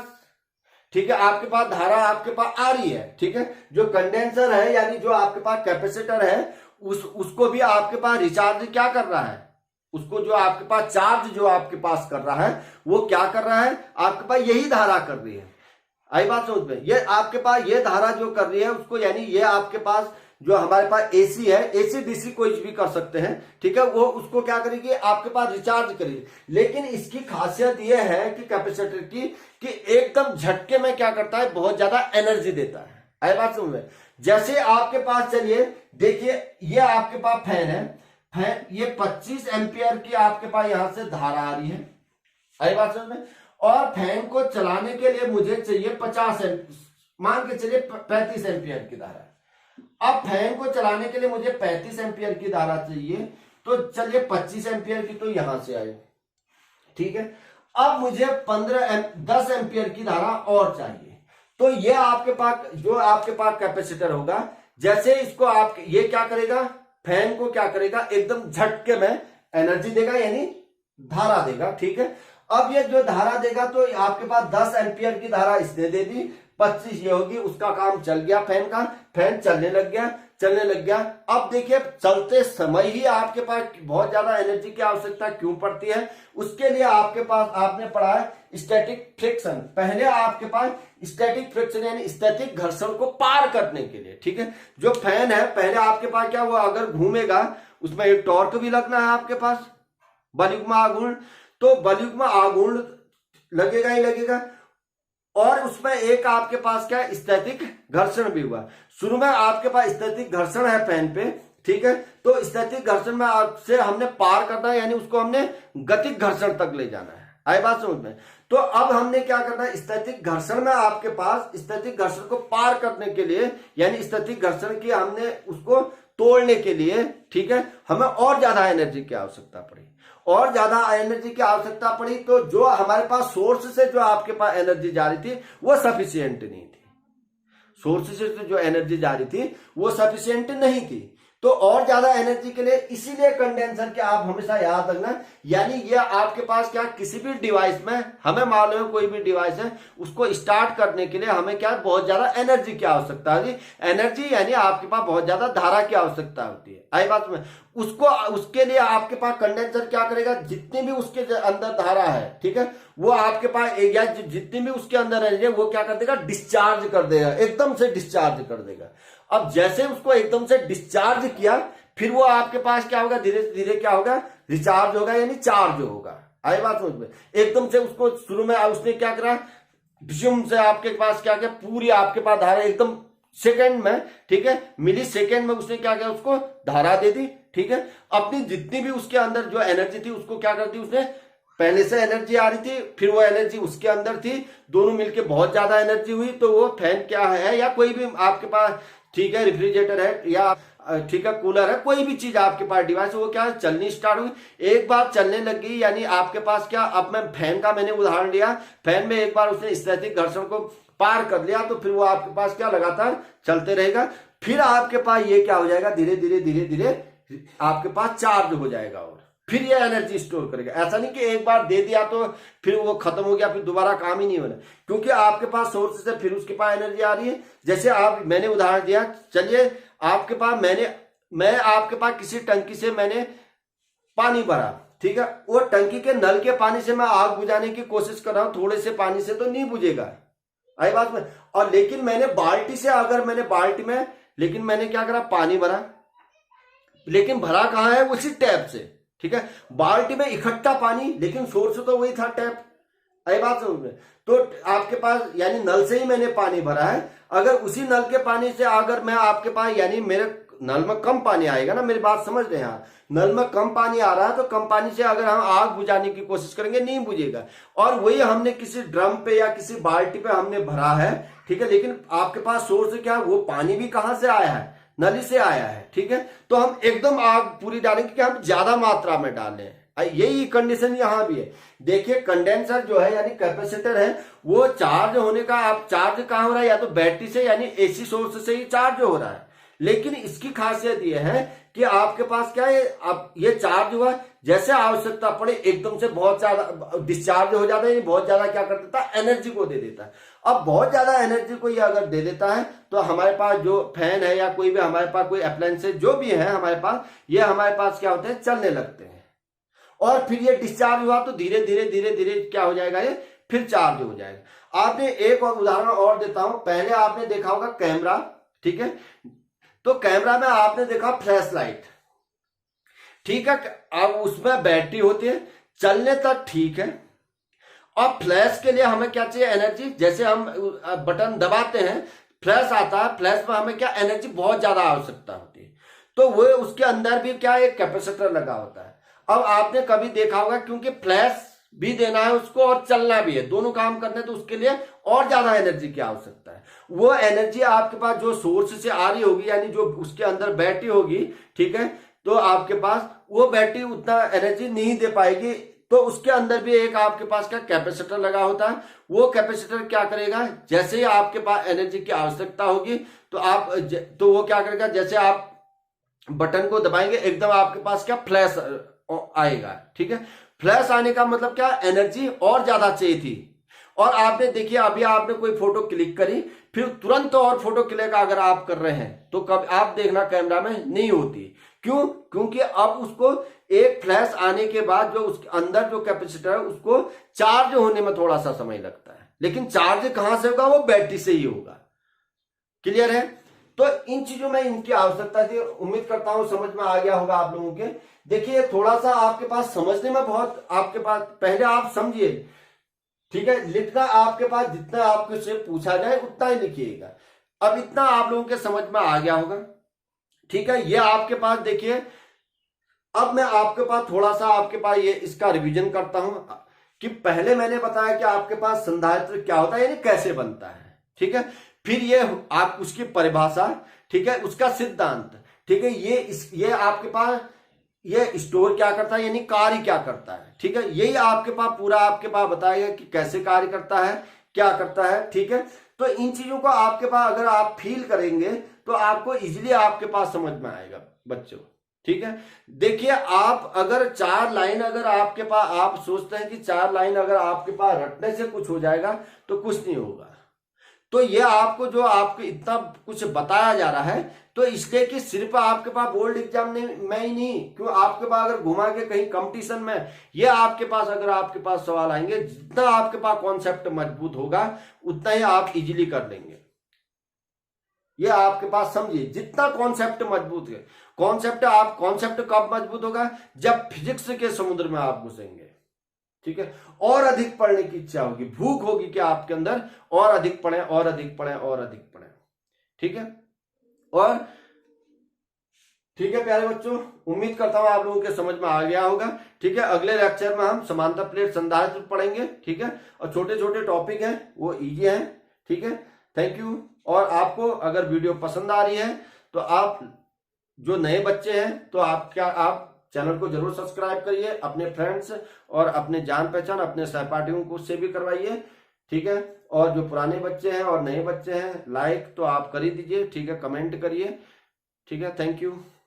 Speaker 1: ठीक है, आपके पास धारा आपके पास आ रही है, ठीक है। जो कंडेंसर है यानी जो आपके पास कैपेसिटर है उसको भी आपके पास रिचार्ज क्या कर रहा है, उसको जो आपके पास चार्ज जो आपके पास कर रहा है वो क्या कर रहा है, आपके पास यही धारा कर रही है। आई बात समझ में, ये आपके पास ये धारा जो कर रही है उसको, यानी ये आपके पास जो हमारे पास एसी है, एसी डीसी कोई भी कर सकते हैं, ठीक है, वो उसको क्या करेगी, आपके पास रिचार्ज करेगी। लेकिन इसकी खासियत ये है कि कैपेसिटर की कि एकदम झटके में क्या करता है, बहुत ज्यादा एनर्जी देता है। आई बात समझ में। जैसे आपके पास चलिए देखिए, ये आपके पास फैन है, फैन ये 25 एम्पियर की आपके पास यहां से धारा आ रही है। आई बात समझ में। और फैन को चलाने के लिए मुझे चाहिए 50 मान के चलिए 35 एम्पियर की धारा। अब फैन को चलाने के लिए मुझे 35 एम्पियर की धारा चाहिए, तो चलिए 25 एम्पियर की तो यहां से आई, ठीक है। अब मुझे 10 एम्पियर की धारा और चाहिए, तो ये आपके पास जो आपके पास कैपेसिटर होगा, जैसे इसको आप ये क्या करेगा, फैन को क्या करेगा, एकदम झटके में एनर्जी देगा यानी धारा देगा, ठीक है। अब ये जो धारा देगा तो आपके पास 10 एम्पियर की धारा इसने दे दी, 25 ये होगी, उसका काम चल गया फैन का, फैन चलने लग गया। अब देखिए चलते समय ही आपके पास बहुत ज्यादा एनर्जी की आवश्यकता क्यों पड़ती है, उसके लिए आपके पास आपने पढ़ा है स्टैटिक फ्रिक्शन। पहले आपके पास स्टैटिक फ्रिक्शन यानी स्टैटिक घर्षण को पार करने के लिए, ठीक है, जो फैन है पहले आपके पास क्या हुआ, अगर घूमेगा उसमें एक टॉर्क भी लगना है आपके पास, बलयुग्म आघूर्ण, तो बलयुग्म आघूर्ण लगेगा ही लगेगा, और उसमें एक आपके पास क्या स्थैतिक घर्षण भी हुआ। शुरू में आपके पास स्थैतिक घर्षण है फैन पे, ठीक है, तो स्थैतिक घर्षण में आपसे हमने पार करना है, यानी उसको हमने गतिक घर्षण तक ले जाना है। आई बात समझ में। तो अब हमने क्या करना है, स्थैतिक घर्षण में आपके पास स्थैतिक घर्षण को पार करने के लिए यानी स्थैतिक घर्षण की हमने उसको तोड़ने के लिए, ठीक है, हमें और ज्यादा एनर्जी की आवश्यकता पड़ी, और ज्यादा एनर्जी की आवश्यकता पड़ी, तो जो हमारे पास सोर्स से जो आपके पास एनर्जी जा रही थी वो सफिशिएंट नहीं थी, सोर्स से जो एनर्जी जा रही थी वो सफिशिएंट नहीं थी, तो और ज्यादा एनर्जी के लिए इसीलिए कंडेंसर के आप हमेशा याद रखना, यानी ये आपके पास क्या किसी भी डिवाइस में, हमें मालूम है कोई भी डिवाइस है उसको स्टार्ट करने के लिए हमें क्या बहुत ज्यादा एनर्जी की आवश्यकता होती है, एनर्जी यानी आपके पास बहुत ज्यादा धारा की आवश्यकता होती है। आई बात में, उसको उसके लिए आपके पास कंडेंसर क्या करेगा, जितनी भी उसके अंदर धारा है, ठीक है, वो आपके पास या जितनी भी उसके अंदर एनर्जी है वो क्या कर देगा, डिस्चार्ज कर देगा, एकदम से डिस्चार्ज कर देगा। अब जैसे उसको एकदम से डिस्चार्ज किया, फिर वो आपके पास क्या होगा, धीरे धीरे क्या होगा, रिचार्ज होगा यानी चार्ज होगा। आई बात समझ में। एकदम से उसको शुरू में उसने क्या करा, विषम से आपके पास क्या किया, पूरी आपके पास धारा एकदम सेकंड में, ठीक है, मिली सेकंड में उसने क्या किया, उसको धारा दे दी, ठीक है। अपनी जितनी भी उसके अंदर जो एनर्जी थी उसको क्या करती, उसने पहले से एनर्जी आ रही थी, फिर वो एनर्जी उसके अंदर थी, दोनों मिलके बहुत ज्यादा एनर्जी हुई, तो वो फैन क्या है या कोई भी आपके पास, ठीक है, रेफ्रिजरेटर है या ठीक है कूलर है, कोई भी चीज आपके पास डिवाइस है, वो क्या है, चलनी स्टार्ट हुई, एक बार चलने लगी, यानी आपके पास क्या, अब मैं फैन का मैंने उदाहरण लिया, फैन में एक बार उसने स्थैतिक घर्षण को पार कर लिया, तो फिर वो आपके पास क्या लगातार चलते रहेगा, फिर आपके पास ये क्या हो जाएगा, धीरे धीरे धीरे धीरे आपके पास चार्ज हो जाएगा और फिर ये एनर्जी स्टोर करेगा। ऐसा नहीं कि एक बार दे दिया तो फिर वो खत्म हो गया, फिर दोबारा काम ही नहीं होना, क्योंकि आपके पास सोर्स से फिर उसके पास एनर्जी आ रही है। जैसे मैंने उदाहरण दिया, चलिए आपके पास मैं आपके पास किसी टंकी से मैंने पानी भरा, ठीक है, वो टंकी के नल के पानी से मैं आग बुझाने की कोशिश कर रहा हूं, थोड़े से पानी से तो नहीं बुझेगा, आई बात में। और लेकिन मैंने बाल्टी से, अगर मैंने बाल्टी में, लेकिन मैंने क्या करा, पानी भरा, लेकिन भरा कहां है, उसी टैप से, ठीक है, बाल्टी में इकट्ठा पानी, लेकिन सोर्स तो वही था, टैप, आई बात समझ में। तो आपके पास यानी नल से ही मैंने पानी भरा है, अगर उसी नल के पानी से अगर मैं आपके पास, यानी मेरे नल में कम पानी आएगा ना, मेरी बात समझ रहे हैं आप, नल में कम पानी आ रहा है, तो कम पानी से अगर हम आग बुझाने की कोशिश करेंगे नहीं बुझेगा। और वही हमने किसी ड्रम पे या किसी बाल्टी पे हमने भरा है, ठीक है, लेकिन आपके पास सोर्स क्या है, वो पानी भी कहां से आया है, नली से आया है, ठीक है। तो हम एकदम आग पूरी डालेंगे कि हम ज्यादा मात्रा में डालें, यही कंडीशन यहां भी है। देखिए कंडेंसर जो है यानी कैपेसिटर है, वो चार्ज होने का, आप चार्ज कहां हो रहा है, या तो बैटरी से यानी एसी सोर्स से ही चार्ज हो रहा है, लेकिन इसकी खासियत यह है कि आपके पास क्या है, अब ये चार्ज हुआ, जैसे आवश्यकता पड़े एकदम से बहुत ज्यादा डिस्चार्ज हो जाता है, बहुत ज्यादा क्या कर देता है, एनर्जी को दे देता है। अब बहुत ज्यादा एनर्जी को ये अगर दे देता है, तो हमारे पास जो फैन है या कोई भी हमारे पास कोई अप्लायंस जो भी है हमारे पास, ये हमारे पास क्या होते हैं, चलने लगते हैं, और फिर ये डिस्चार्ज हुआ तो धीरे धीरे धीरे धीरे क्या हो जाएगा, ये फिर चार्ज हो जाएगा। आपने एक और उदाहरण और देता हूं, पहले आपने देखा होगा कैमरा, ठीक है, तो कैमरा में आपने देखा फ्लैश लाइट, ठीक है, अब उसमें बैटरी होती है, चलने तक ठीक है, और फ्लैश के लिए हमें क्या चाहिए, एनर्जी। जैसे हम बटन दबाते हैं, फ्लैश आता है, फ्लैश में हमें क्या, एनर्जी बहुत ज्यादा आवश्यकता होती है, तो वो उसके अंदर भी क्या, एक कैपेसिटर लगा होता है। अब आपने कभी देखा होगा, क्योंकि फ्लैश भी देना है उसको और चलना भी है, दोनों काम करने, तो उसके लिए और ज्यादा एनर्जी की आवश्यकता है। वो एनर्जी आपके पास जो सोर्स से आ रही होगी, यानी जो उसके अंदर बैटरी होगी, ठीक है, तो आपके पास वो बैटरी उतना एनर्जी नहीं दे पाएगी, तो उसके अंदर भी एक आपके पास क्या, कैपेसिटर लगा होता है। वो कैपेसिटर क्या करेगा, जैसे ही आपके पास एनर्जी की आवश्यकता होगी, तो वो क्या करेगा, जैसे आप बटन को दबाएंगे, एकदम आपके पास क्या, फ्लैश आएगा, ठीक है। फ्लैश आने का मतलब क्या, एनर्जी और ज्यादा चाहिए थी। और आपने देखिए, अभी आपने कोई फोटो क्लिक करी, फिर तुरंत और फोटो क्लिक अगर आप कर रहे हैं, तो कब आप देखना कैमरा में नहीं होती, क्यों, क्योंकि अब उसको एक फ्लैश आने के बाद जो उसके अंदर जो कैपेसिटर है, उसको चार्ज होने में थोड़ा सा समय लगता है, लेकिन चार्ज कहां से होगा, वो बैटरी से ही होगा। क्लियर है। तो इन चीजों में इनकी आवश्यकता थी, उम्मीद करता हूं समझ में आ गया होगा आप लोगों के। देखिए थोड़ा सा आपके पास समझने में बहुत, आपके पास पहले आप समझिए, ठीक है, लिखना आपके पास जितना आपके से पूछा जाए उतना ही लिखिएगा। अब इतना आप लोगों के समझ में आ गया होगा, ठीक है। ये आपके पास देखिए, अब मैं आपके पास थोड़ा सा आपके पास ये इसका रिवीजन करता हूं कि पहले मैंने बताया कि आपके पास संधारित्र क्या होता है, यानी कैसे बनता है, ठीक है। फिर ये आप उसकी परिभाषा, ठीक है, उसका सिद्धांत, ठीक है, ये आपके पास ये स्टोर क्या करता है, यानी कार्य क्या करता है, ठीक है। यही आपके पास पूरा आपके पास बताएगा कि कैसे कार्य करता है, क्या करता है, ठीक है। तो इन चीजों को आपके पास अगर आप फील करेंगे तो आपको इजीली आपके पास समझ में आएगा बच्चों, ठीक है। देखिए आप अगर 4 लाइन अगर आपके पास, आप सोचते हैं कि 4 लाइन अगर आपके पास रटने से कुछ हो जाएगा, तो कुछ नहीं होगा। तो ये आपको जो आपको इतना कुछ बताया जा रहा है, तो इसलिए कि सिर्फ आपके पास बोर्ड एग्जाम में ही नहीं, क्यों आपके पास अगर घुमा के कहीं कंपटीशन में ये आपके पास अगर आपके पास सवाल आएंगे, जितना आपके पास कॉन्सेप्ट मजबूत होगा उतना ही आप इजीली कर लेंगे। ये आपके पास समझिए, जितना कॉन्सेप्ट मजबूत है, कॉन्सेप्ट कब मजबूत होगा, जब फिजिक्स के समुद्र में आप घुसेंगे, ठीक है, और अधिक पढ़ने की इच्छा होगी, भूख होगी कि आपके अंदर और अधिक पढ़ें और अधिक पढ़ें और अधिक पढ़ें, ठीक है। और ठीक है प्यारे बच्चों, उम्मीद करता हूं आप लोगों के समझ में आ गया होगा, ठीक है। अगले लेक्चर में हम समांतर प्लेट संधारित्र पढ़ेंगे, ठीक है, और छोटे छोटे टॉपिक हैं वो इजी हैं, ठीक है। Thank you. और आपको अगर वीडियो पसंद आ रही है तो आप जो नए बच्चे हैं तो आप चैनल को जरूर सब्सक्राइब करिए, अपने फ्रेंड्स और अपने जान पहचान अपने सहपाठियों को से भी करवाइए, ठीक है। और जो पुराने बच्चे हैं और नए बच्चे हैं, लाइक तो आप कर ही दीजिए, ठीक है, कमेंट करिए, ठीक है। Thank you.